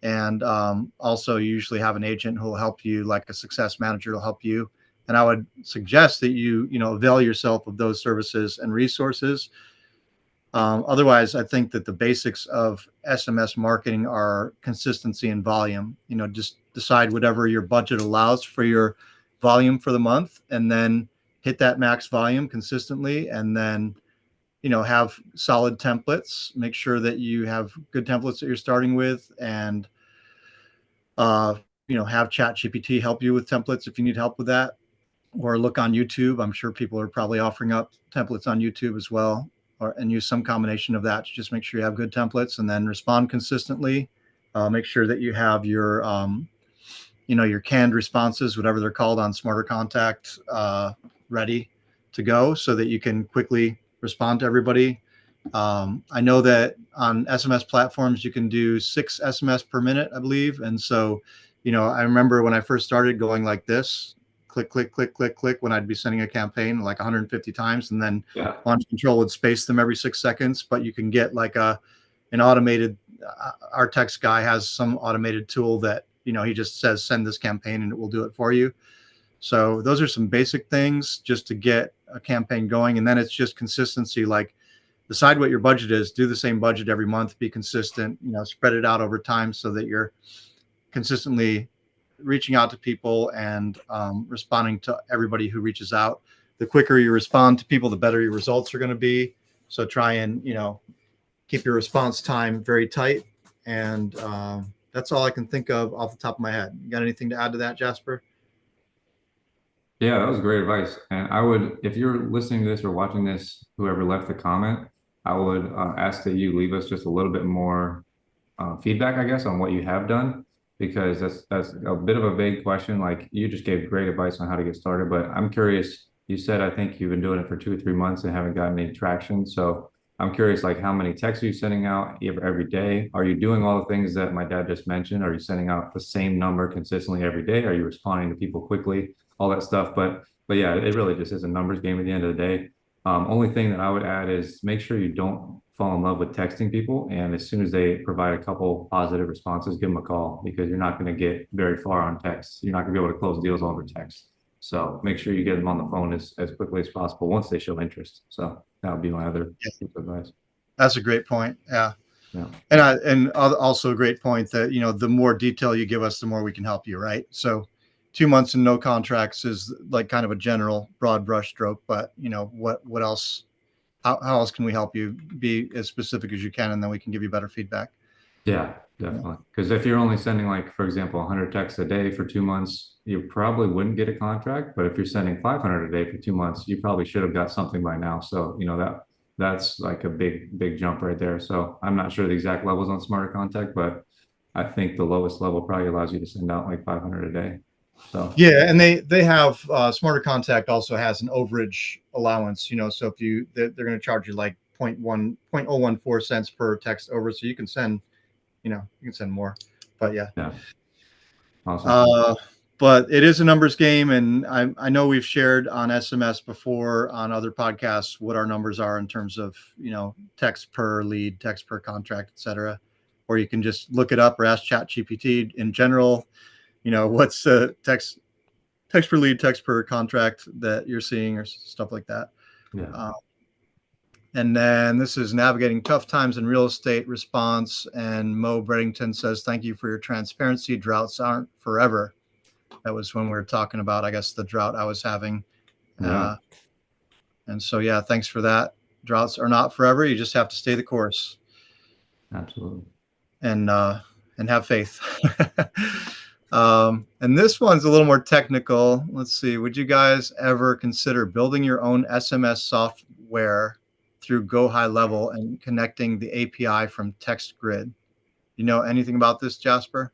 And also, you usually have an agent who will help you, like a success manager will help you. And I would suggest that you avail yourself of those services and resources. Otherwise, I think that the basics of SMS marketing are consistency and volume. Just decide whatever your budget allows for your volume for the month, and then hit that max volume consistently, and then have solid templates. Make sure that you have good templates that you're starting with, and have Chat GPT help you with templates if you need help with that, or look on YouTube. I'm sure people are probably offering up templates on YouTube as well, and use some combination of that to just make sure you have good templates, and then respond consistently. Make sure that you have your your canned responses, whatever they're called on Smarter Contact, ready to go so that you can quickly respond to everybody. I know that on SMS platforms, you can do 6 SMS per minute, I believe. And so, I remember when I first started going like this, click, click, click, click, click, when I'd be sending a campaign like 150 times, and then Yeah. Launch Control would space them every 6 seconds. But you can get like an automated, our text guy has some automated tool that, he just says, send this campaign and it will do it for you. So those are some basic things just to get a campaign going. And then it's just consistency. Like, decide what your budget is, do the same budget every month, be consistent, spread it out over time so that you're consistently reaching out to people and responding to everybody who reaches out. The quicker you respond to people, the better your results are going to be. So try and, keep your response time very tight. And that's all I can think of off the top of my head. You got anything to add to that, Jasper? Yeah, that was great advice. And I would, if you're listening to this or watching this, whoever left the comment, I would ask that you leave us just a little bit more feedback, I guess, on what you have done, because that's a bit of a vague question. Like you just gave great advice on how to get started, but I'm curious. You said I think you've been doing it for 2 or 3 months and haven't gotten any traction. So I'm curious, like how many texts are you sending out every day? Are you doing all the things that my dad just mentioned? Are you sending out the same number consistently every day? Are you responding to people quickly? All that stuff. But yeah, it really just is a numbers game at the end of the day. Only thing that I would add is make sure you don't fall in love with texting people. And as soon as they provide a couple positive responses, give them a call because you're not going to get very far on text. You're not going to be able to close deals over text. So make sure you get them on the phone as quickly as possible once they show interest. So that would be my other piece of advice. That's a great point. Yeah. Yeah. And also a great point that, the more detail you give us, the more we can help you. Right. So 2 months and no contracts is like kind of a general broad brush stroke, but what else, how else can we help you? Be as specific as you can, and then we can give you better feedback. Yeah, Yeah. definitely. Because if you're only sending, like, for example, 100 texts a day for 2 months, you probably wouldn't get a contract. But if you're sending 500 a day for 2 months, you probably should have got something by now. So, that's like a big jump right there. So I'm not sure the exact levels on Smarter Contact, but I think the lowest level probably allows you to send out like 500 a day. So Yeah, and they have Smarter Contact also has an overage allowance. So if they're going to charge you like 0.014 per text over, so you can send more. But yeah, yeah, awesome. uh, but it is a numbers game, and I know we've shared on SMS before on other podcasts what our numbers are in terms of text per lead, text per contract, etc. Or you can just look it up or ask Chat GPT in general. What's text per lead, text per contract that you're seeing, or stuff like that. Yeah. Uh, and then this is navigating tough times in real estate response. And Mo Breddington says, "Thank you for your transparency. Droughts aren't forever." That was when we were talking about, I guess, the drought I was having. Yeah, And so, yeah, thanks for that. Droughts are not forever. You just have to stay the course absolutely. and uh, and have faith. And this one's a little more technical. Let's see. Would you guys ever consider building your own SMS software through Go High Level and connecting the API from TextGrid? You know anything about this, Jasper?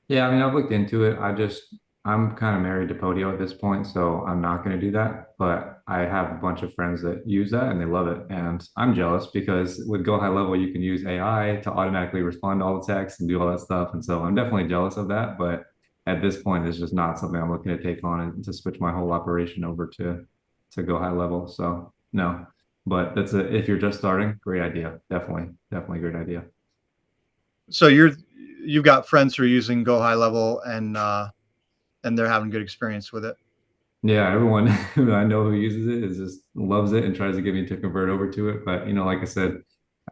Yeah, I mean, I've looked into it. I'm kind of married to Podio at this point, so I'm not going to do that. But I have a bunch of friends that use that and they love it. And I'm jealous because with Go High Level, you can use AI to automatically respond to all the text and do all that stuff. And so I'm definitely jealous of that. But at this point, it's just not something I'm looking to take on and to switch my whole operation over to Go High Level. So no, but if you're just starting, great idea. Definitely great idea. So you've got friends who are using Go High Level and they're having good experience with it. Yeah, everyone who I know who uses it is just loves it and tries to get me to convert over to it. But like I said,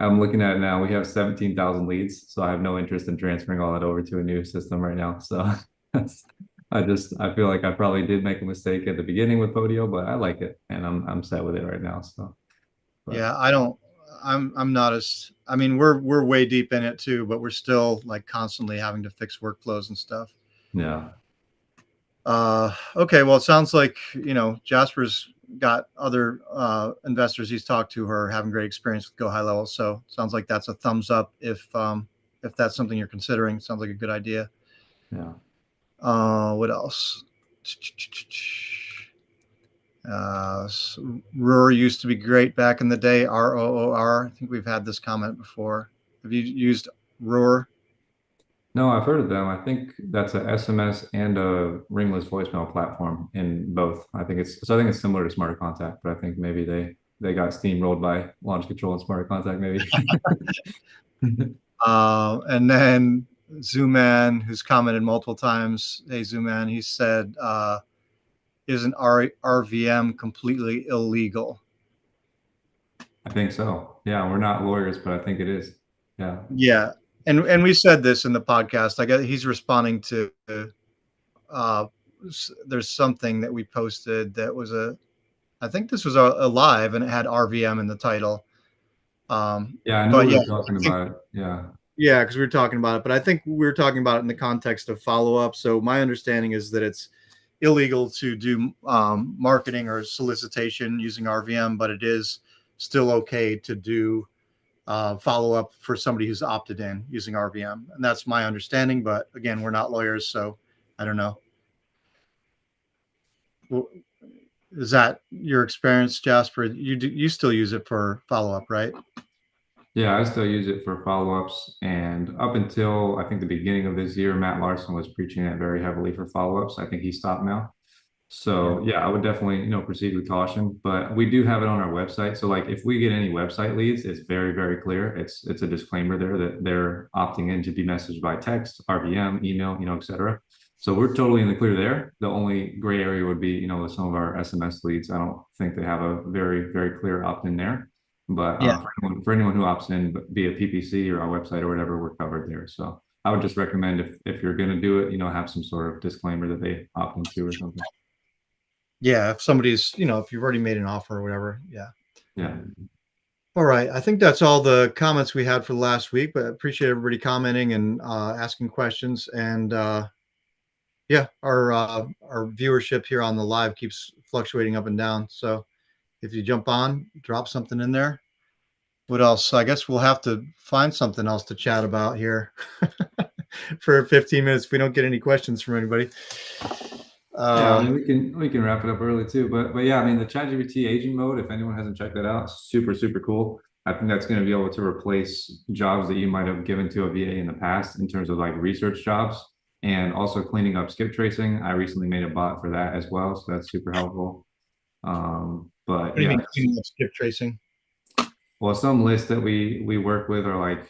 I'm looking at it now. We have 17,000 leads, so I have no interest in transferring all that over to a new system right now. So that's, I feel like I probably did make a mistake at the beginning with Podio, but I like it and I'm set with it right now. So, but Yeah, I don't. I'm not as. I mean, we're way deep in it too, but we're still like constantly having to fix workflows and stuff. yeah, Okay, well, it sounds like Jasper's got other investors he's talked to who are having great experience with Go High Level. So it sounds like that's a thumbs up if that's something you're considering. Sounds like a good idea. yeah. What else? Uh, Roar used to be great back in the day. ROOR. I think we've had this comment before. Have you used Roar? No, I've heard of them. I think that's a SMS and a ringless voicemail platform in both. I think it's similar to Smarter Contact, but I think maybe they got steamrolled by Launch Control and Smarter Contact, maybe. And then Zooman, who's commented multiple times. Hey, Zooman, he said, isn't RVM completely illegal? I think so. Yeah, we're not lawyers, but I think it is. Yeah. Yeah. And we said this in the podcast. I guess he's responding to uh, there's something that we posted that was I think this was a live and it had RVM in the title. Yeah, I know But we yeah, were talking I think, about it. Yeah. yeah, because we were talking about it. But I think we were talking about it in the context of follow up. So my understanding is that it's illegal to do marketing or solicitation using RVM, but it is still okay to do follow up for somebody who's opted in using RVM. And that's my understanding. But again, we're not lawyers, so I don't know. Well, is that your experience, Jasper? You still use it for follow up, right? Yeah, I still use it for follow-ups. And up until I think the beginning of this year, Matt Larson was preaching it very heavily for follow-ups. I think he stopped now. Yeah. So yeah, I would definitely, proceed with caution, but we do have it on our website. So like if we get any website leads, it's very, very clear. It's a disclaimer there that they're opting in to be messaged by text, RVM, email, et cetera. So we're totally in the clear there. The only gray area would be, with some of our SMS leads. I don't think they have a very, very clear opt-in there. But Yeah. for anyone who opts in via PPC or our website or whatever, we're covered there. So I would just recommend if you're going to do it, have some sort of disclaimer that they opt into or something. Yeah. If somebody's, if you've already made an offer or whatever. Yeah. Yeah. All right. I think that's all the comments we had for last week, but I appreciate everybody commenting and asking questions. And yeah, our viewership here on the live keeps fluctuating up and down. So if you jump on, drop something in there. What else? I guess we'll have to find something else to chat about here for 15 minutes if we don't get any questions from anybody. Yeah, I mean we can wrap it up early too, but yeah, I mean the Chat GPT agent mode, if anyone hasn't checked that out, super super cool. I think that's going to be able to replace jobs that you might have given to a VA in the past in terms of like research jobs and also cleaning up skip tracing. I recently made a bot for that as well, so that's super helpful. What But do you yeah, mean cleaning up skip tracing? well, some lists that we work with are like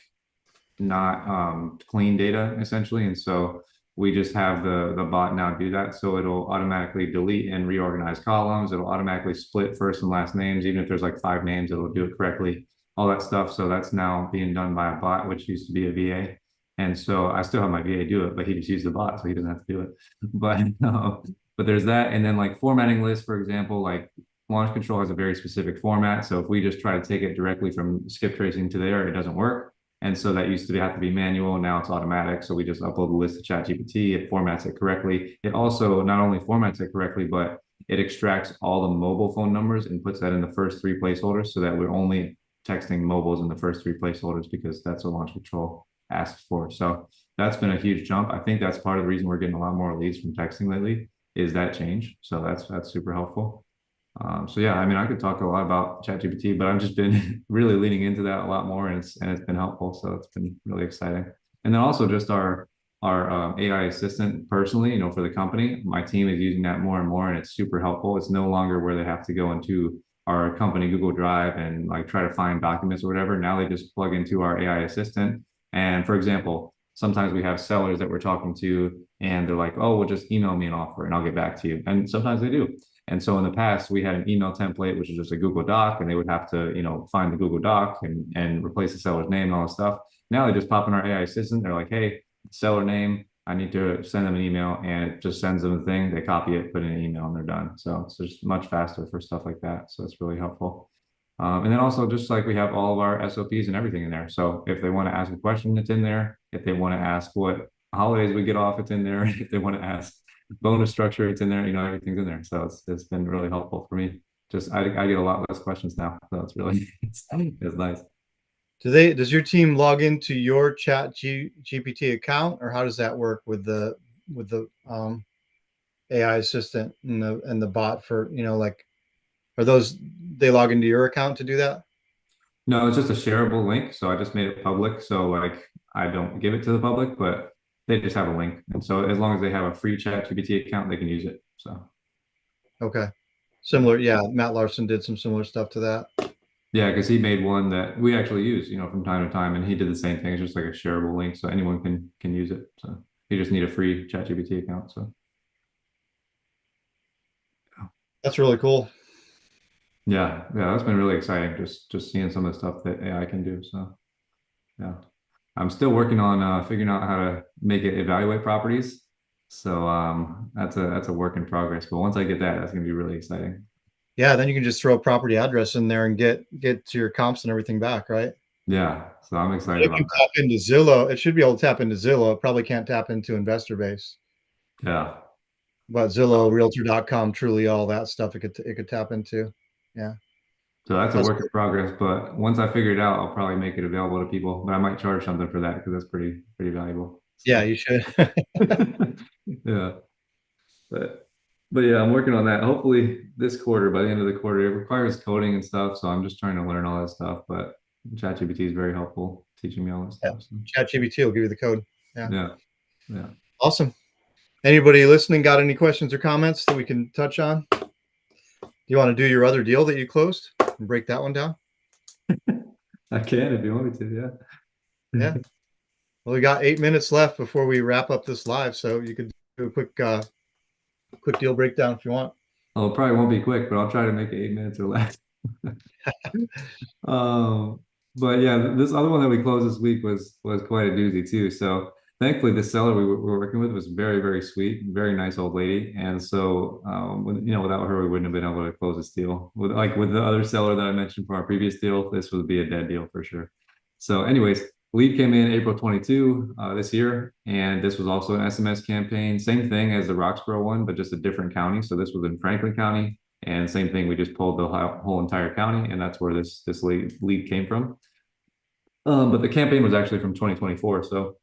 not clean data essentially. And so we just have the bot now do that. So it'll automatically delete and reorganize columns. It'll automatically split first and last names. Even if there's like 5 names, it'll do it correctly, all that stuff. So that's now being done by a bot, which used to be a VA. And so I still have my VA do it, but he just used the bot, so he doesn't have to do it. But but there's that. And then like formatting lists, for example, like launch control has a very specific format. So if we just try to take it directly from skip tracing to there, it doesn't work. And so that used to have to be manual. Now it's automatic. So we just upload the list to Chat GPT. It formats it correctly. It also not only formats it correctly, but it extracts all the mobile phone numbers and puts that in the first three placeholders so that we're only texting mobiles in the first three placeholders because that's what launch control asks for. So that's been a huge jump. I think that's part of the reason we're getting a lot more leads from texting lately is that change. So that's super helpful. So yeah, I mean, I could talk a lot about ChatGPT, but I've just been really leaning into that a lot more, and it's been helpful. So it's been really exciting. And then also just our AI assistant personally, for the company, my team is using that more and more, and it's super helpful. It's no longer where they have to go into our company Google Drive and like try to find documents or whatever. Now they just plug into our AI assistant. And for example, sometimes we have sellers that we're talking to, and they're like, "Oh, well, just email me an offer, and I'll get back to you." And sometimes they do. And so in the past, we had an email template, which is just a Google Doc, and they would have to, find the Google Doc and replace the seller's name and all this stuff. Now they just pop in our AI assistant. They're like, hey, seller name, I need to send them an email, and it just sends them a thing. They copy it, put in an email, and they're done. So it's just much faster for stuff like that. So it's really helpful. And then also just like we have all of our SOPs and everything in there. So if they want to ask a question, it's in there. If they want to ask what holidays we get off, it's in there. If they want to ask bonus structure, it's in there. Everything's in there. So it's been really helpful for me. Just I get a lot less questions now. So it's really it's nice. Does your team log into your Chat GPT account, or how does that work with the the AI assistant and the bot for, like, are those, they log into your account to do that? No, it's just a shareable link. So I just made it public. So like I don't give it to the public, but they just have a link. And so as long as they have a free Chat GPT account, they can use it. So Okay. yeah. Similar, yeah. Matt Larson did some similar stuff to that. Yeah, because he made one that we actually use, from time to time, and he did the same thing. It's just like a shareable link, so anyone can use it. So you just need a free ChatGPT account. So That's really cool. yeah, that's been really exciting. Just seeing some of the stuff that AI can do. So yeah, I'm still working on figuring out how to make it evaluate properties. So that's a work in progress. But once I get that, that's gonna be really exciting. Yeah, then you can just throw a property address in there and get to your comps and everything back, right? Yeah, so I'm excited It about can tap into Zillow. It should be able to tap into Zillow. It probably can't tap into Investor Base, that. Yeah. but Zillow, Realtor.com, Truly, all that stuff it could tap into. Yeah, So that's a that's work in progress, but once I figure it out, I'll probably make it available to people. But I might charge something for that because that's pretty valuable. yeah. So You should. yeah, but but yeah, I'm working on that. Hopefully this quarter, by the end of the quarter, it requires coding and stuff. So I'm just trying to learn all that stuff. But ChatGPT is very helpful teaching me all that Yeah, stuff. So Chat GPT will give you the code. Yeah, yeah, yeah. awesome. Anybody listening got any questions or comments that we can touch on? Do you want to do your other deal that you closed and break that one down? I can if you want me to. Yeah. Yeah. Well, we got 8 minutes left before we wrap up this live, so you could do a quick deal breakdown if you want. Oh, it probably won't be quick, but I'll try to make it 8 minutes or less. Um, but yeah, this other one that we closed this week was quite a doozy too. So thankfully, the seller we were working with was very sweet, very nice old lady, and so without her, we wouldn't have been able to close this deal. With the other seller that I mentioned for our previous deal, this would be a dead deal for sure. So, anyways, lead came in April 22 this year, and this was also an SMS campaign, same thing as the Roxborough one, but just a different county. So this was in Franklin County. And same thing, we just pulled the whole entire county, and that's where this lead came from. But the campaign was actually from 2024, so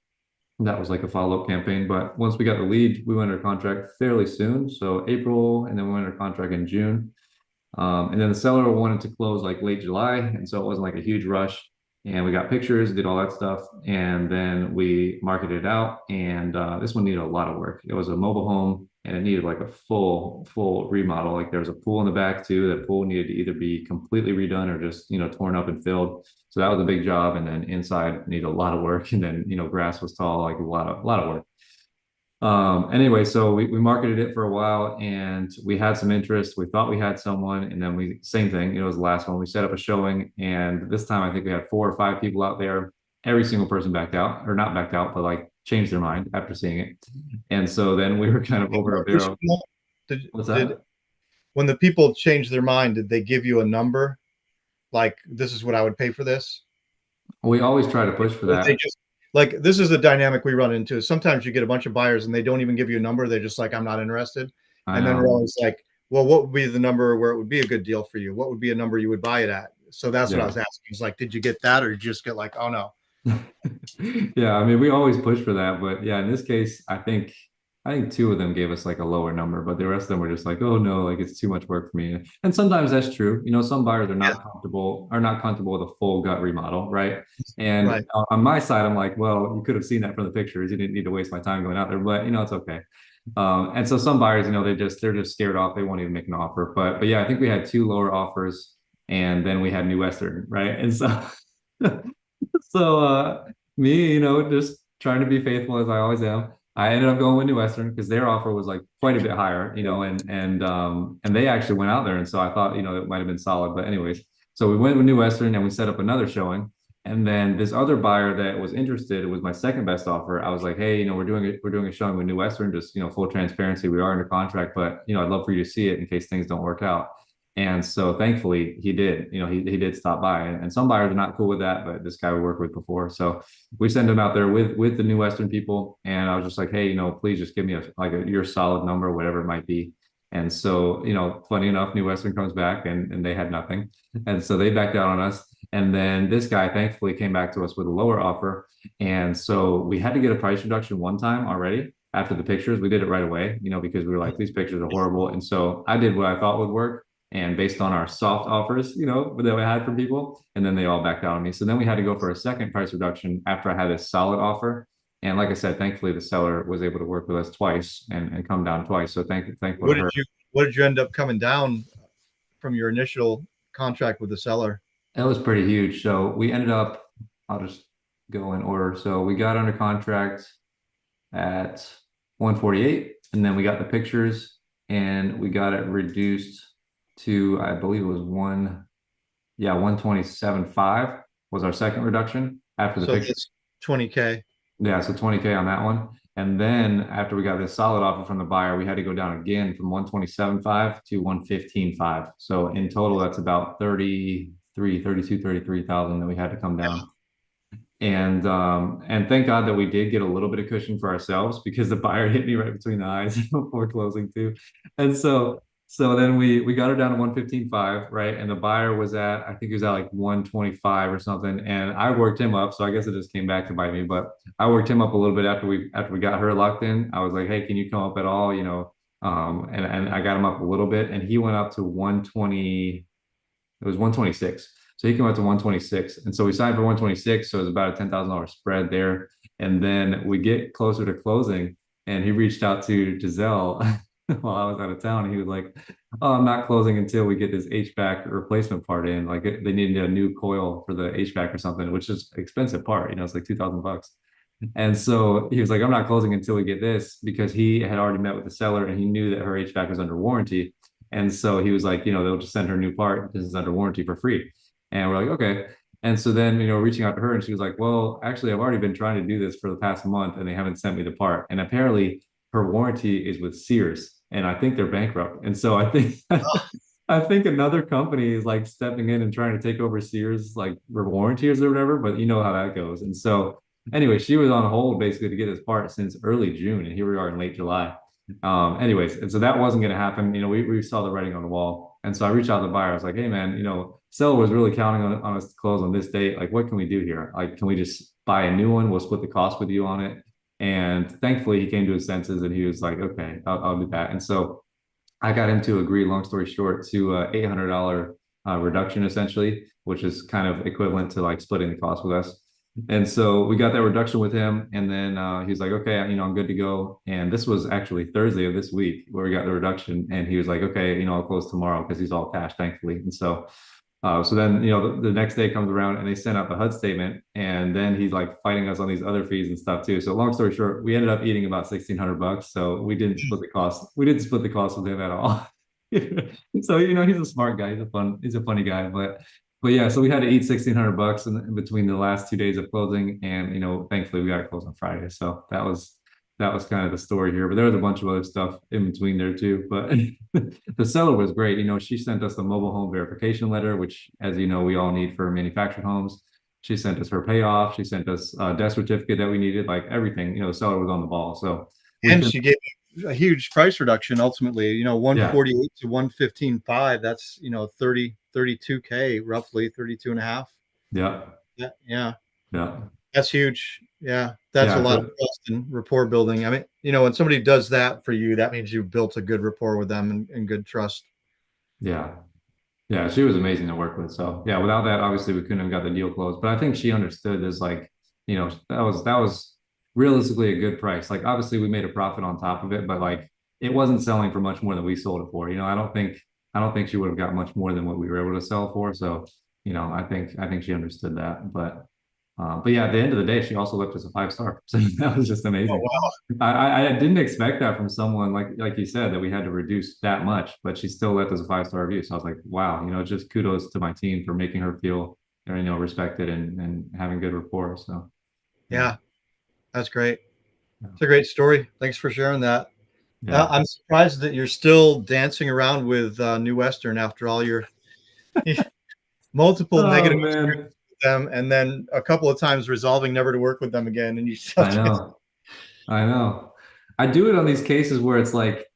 that was like a follow-up campaign. But once we got the lead, we went under contract fairly soon, so April, and then we went under contract in June. And then the seller wanted to close like late July, and so it wasn't like a huge rush. And we got pictures, did all that stuff, and then we marketed it out. And this one needed a lot of work. It was a mobile home, and it needed like a full remodel. Like there was a pool in the back too. That pool needed to either be completely redone or just torn up and filled. So that was a big job. And then inside needed a lot of work. And then grass was tall, like a lot of work. Anyway, so we marketed it for a while and we had some interest. We thought we had someone, and then same thing, it was the last one. We set up a showing, and this time I think we had 4 or 5 people out there. Every single person backed out, or not backed out, but like changed their mind after seeing it. And so then we were kind of over a barrel. Did, What's did that? when the people changed their mind, did they give you a number? Like, this is what I would pay for this? We always try to push for Or they that. just, like, this is the dynamic we run into. Sometimes you get a bunch of buyers and they don't even give you a number. They're just like, I'm not interested. I And then we're know. always like, well, what would be the number where it would be a good deal for you? What would be a number you would buy it at? So that's what I Yeah. was asking. It's like, did you get that, or did you just get like, oh no? Yeah, I mean, we always push for that, but yeah, in this case, I think 2 of them gave us like a lower number, but the rest of them were just like, oh no, like it's too much work for me. And sometimes that's true. Some buyers are not comfortable with a full gut remodel, right? And Right. on my side, I'm like, well, you could have seen that from the pictures. You didn't need to waste my time going out there, but it's okay. And so some buyers, they're just scared off. They won't even make an offer. But yeah, I think we had 2 lower offers, and then we had New Western, right? And so so me, just trying to be faithful as I always am. I ended up going with New Western because their offer was like quite a bit higher, and they actually went out there, and so I thought it might have been solid. But anyways, so we went with New Western and we set up another showing, and then this other buyer that was interested, it was my second best offer. I was like, hey, we're doing a showing with New Western, just full transparency. We are under contract, but I'd love for you to see it in case things don't work out. And so thankfully he did, he did stop by, and some buyers are not cool with that, but this guy we worked with before. So we sent him out there with the New Western people. And I was just like, hey, please just give me your solid number, whatever it might be. And so, funny enough, New Western comes back and they had nothing. And so they backed out on us. And then this guy thankfully came back to us with a lower offer. And so we had to get a price reduction one time already. after the pictures. We did it right away, because we were like, these pictures are horrible. And so I did what I thought would work. And based on our soft offers, that we had for people, and then they all backed out on me. So then we had to go for a second price reduction after I had a solid offer. And like I said, thankfully the seller was able to work with us twice and come down twice. So thankful to What did her. you what did you end up coming down from your initial contract with the seller? It was pretty huge. So we ended up, I'll just go in order. So we got under contract at 148, and then we got the pictures and we got it reduced to, I believe it was 127.5 was our second reduction after the So picture. that's 20K. Yeah, so 20K on that one. And then after we got this solid offer from the buyer, we had to go down again from 127.5 to 115.5. So in total, that's about 33,000 that we had to come down. And thank God that we did get a little bit of cushion for ourselves because the buyer hit me right between the eyes before closing too. And so then we got her down to 115.5, right? And the buyer was at, I think he was at like 125 or something. And I worked him up. So I guess it just came back to bite me, but I worked him up a little bit after we got her locked in. I was like, hey, can you come up at all? And I got him up a little bit and he went up to 120, it was 126. So he came out to 126. And so we signed for 126. So it was about a $10,000 spread there. And then we get closer to closing and he reached out to Giselle while I was out of town. He was like, oh, I'm not closing until we get this HVAC replacement part in. Like they needed a new coil for the HVAC or something, which is an expensive part. It's like $2,000. And so he was like, I'm not closing until we get this because he had already met with the seller and he knew that her HVAC was under warranty. And so he was like, they'll just send her a new part. This is under warranty for free. And we're like, okay. And so then, reaching out to her and she was like, well, actually, I've already been trying to do this for the past month and they haven't sent me the part. And apparently her warranty is with Sears and I think they're bankrupt. And so I think, I think another company is like stepping in and trying to take over Sears, like warranties or whatever, but you know how that goes. And so anyway, she was on hold basically to get this part since early June, and here we are in late July. Anyways, and so that wasn't going to happen. We saw the writing on the wall, and so I reached out to the buyer. I was like, "Hey, man, seller was really counting on us to close on this date. Like, what can we do here? Like, can we just buy a new one? We'll split the cost with you on it." And thankfully, he came to his senses, and he was like, "Okay, I'll do that." And so I got him to agree, long story short, to a $800 reduction essentially, which is kind of equivalent to like splitting the cost with us. And so we got that reduction with him. And then he's like, okay, I'm good to go. And this was actually Thursday of this week where we got the reduction. And he was like, okay, I'll close tomorrow because he's all cash, thankfully. And so then, the next day comes around and they send out the HUD statement, and then he's like fighting us on these other fees and stuff too. So long story short, we ended up eating about $1,600. So we didn't split the cost. We didn't split the cost with him at all. So he's a smart guy. He's a funny guy. But yeah, so we had to eat $1,600 in between the last 2 days of closing, and thankfully we got it closed on Friday. So that was kind of the story here. But there was a bunch of other stuff in between there too. But the seller was great. She sent us a mobile home verification letter, which, as you know, we all need for manufactured homes. She sent us her payoff. She sent us a death certificate that we needed, like everything. The seller was on the ball. So we And can, she gave a huge price reduction ultimately, yeah, 148 to 115.5. That's, 32K, roughly 32 and a half. yeah, Yeah. Yeah. yeah, That's huge. Yeah. That's a yeah. lot of So trust and rapport building. I mean, when somebody does that for you, that means you've built a good rapport with them and good trust. yeah. Yeah, she was amazing to work with. So yeah, without that, obviously we couldn't have got the deal closed. But I think she understood this, like, that was realistically a good price. Like obviously we made a profit on top of it, but like it wasn't selling for much more than we sold it for. I don't think she would have got much more than what we were able to sell for. So, I think she understood that. But yeah, at the end of the day, she also left us a 5 star. So that was just Oh, amazing. wow. I didn't expect that from someone like you said that we had to reduce that much, but she still left us a 5 star review. So I was like, wow, just kudos to my team for making her feel, respected and having good rapport. So yeah, Yeah. That's great. yeah, It's a great story. Thanks for sharing that. yeah. I'm surprised that you're still dancing around with New Western after all your multiple Oh negative man, experiences with them, and then a couple of times resolving never to work with them again. And you still I can't. know. I know. I do it on these cases where it's like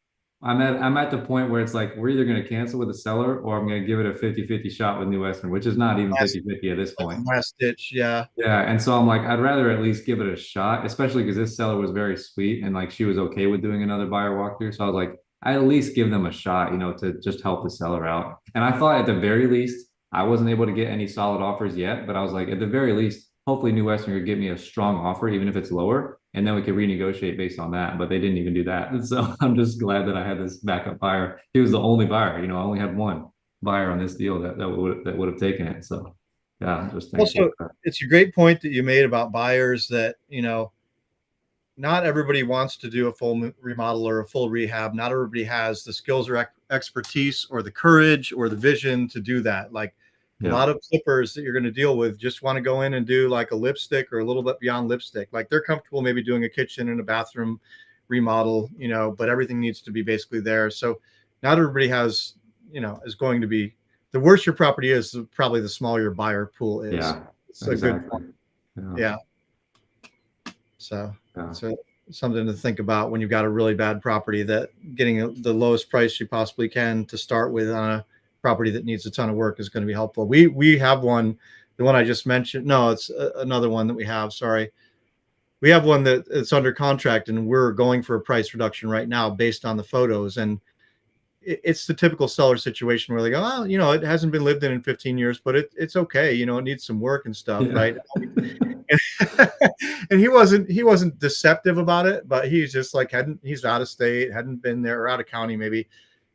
I'm at the point where it's like we're either going to cancel with the seller or I'm going to give it a 50-50 shot with New Western, which is not even Last 50-50 at this like point. a last ditch, yeah. Yeah, and so I'm like, I'd rather at least give it a shot, especially because this seller was very sweet and like she was okay with doing another buyer walkthrough. So I was like, I at least give them a shot, to just help the seller out. And I thought at the very least, I wasn't able to get any solid offers yet, but I was like, at the very least, hopefully New Western could give me a strong offer, even if it's lower, and then we could renegotiate based on that. But they didn't even do that. And so I'm just glad that I had this backup buyer. He was the only buyer, I only had one buyer on this deal that would have taken it. So yeah, I'm just thankful Also, for it's a great point that you made about buyers that, not everybody wants to do a full remodel or a full rehab. Not everybody has the skills or expertise or the courage or the vision to do that. Like a that. lot of flippers that you're going to deal with just want to go in and do like a lipstick or a little bit beyond lipstick. Like they're comfortable maybe doing a kitchen and a bathroom remodel, but everything needs to be basically there. So not everybody has, is going to be the worse your property is, probably the smaller your buyer pool is. Yeah, It's a good exactly. point. Yeah, Yeah. So yeah, it's something to think about when you've got a really bad property, that getting the lowest price you possibly can to start with on a property that needs a ton of work is going to be helpful. We have one, the one I just mentioned. No, it's another one that we have. Sorry. We have one that it's under contract and we're going for a price reduction right now based on the photos. And it's the typical seller situation where they go, oh, it hasn't been lived in 15 years, but it's okay. It needs some work and stuff. yeah, Right. And he wasn't deceptive about it, but he's just like he's out of state, hadn't been there, or out of county maybe,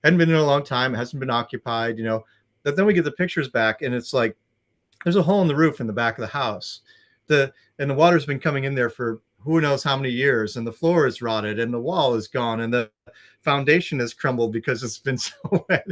hadn't been in a long time, hasn't been occupied. But then we get the pictures back and it's like there's a hole in the roof in the back of the house. The water's been coming in there for who knows how many years, and the floor is rotted and the wall is gone and the foundation has crumbled because it's been so wet.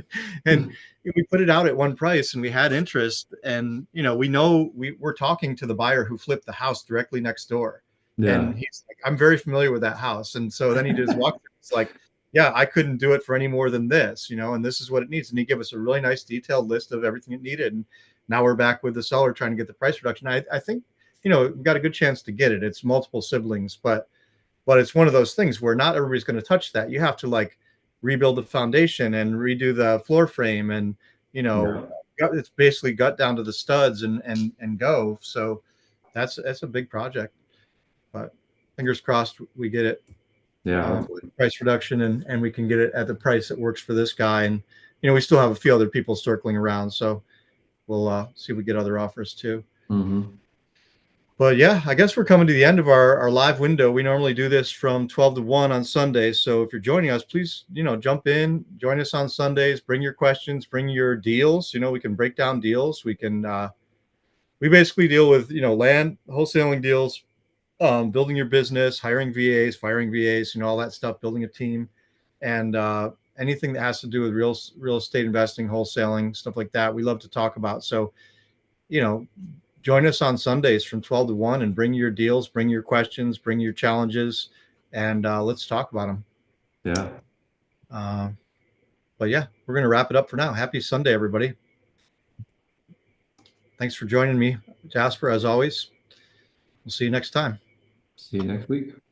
And we put it out at one price and we had interest, and we're talking to the buyer who flipped the house directly next door. And yeah, he's like, I'm very familiar with that house. And so then he did his walkthrough. It's like, yeah, I couldn't do it for any more than this, and this is what it needs. And he gave us a really nice detailed list of everything it needed. And now we're back with the seller trying to get the price reduction. I think, we've got a good chance to get it. It's multiple siblings, but it's one of those things where not everybody's going to touch that. You have to like rebuild the foundation and redo the floor frame, and yeah, it's basically gut down to the studs and go. So that's a big project, but fingers crossed we get it, yeah. Hopefully, price reduction, and we can get it at the price that works for this guy. And we still have a few other people circling around, so we'll see if we get other offers too. hmm, But yeah, I guess we're coming to the end of our live window. We normally do this from 12 to 1 on Sundays. So if you're joining us, please, jump in, join us on Sundays, bring your questions, bring your deals. We can break down deals. We basically deal with, land wholesaling deals, building your business, hiring VAs, firing VAs, all that stuff, building a team, and anything that has to do with real estate investing, wholesaling, stuff like that. We love to talk about. So, you know, join us on Sundays from 12 to 1 and bring your deals, bring your questions, bring your challenges, and let's talk about them. yeah. Uh, but yeah, we're going to wrap it up for now. Happy Sunday, everybody. Thanks for joining me, Jasper, as always. We'll see you next time. See you next week.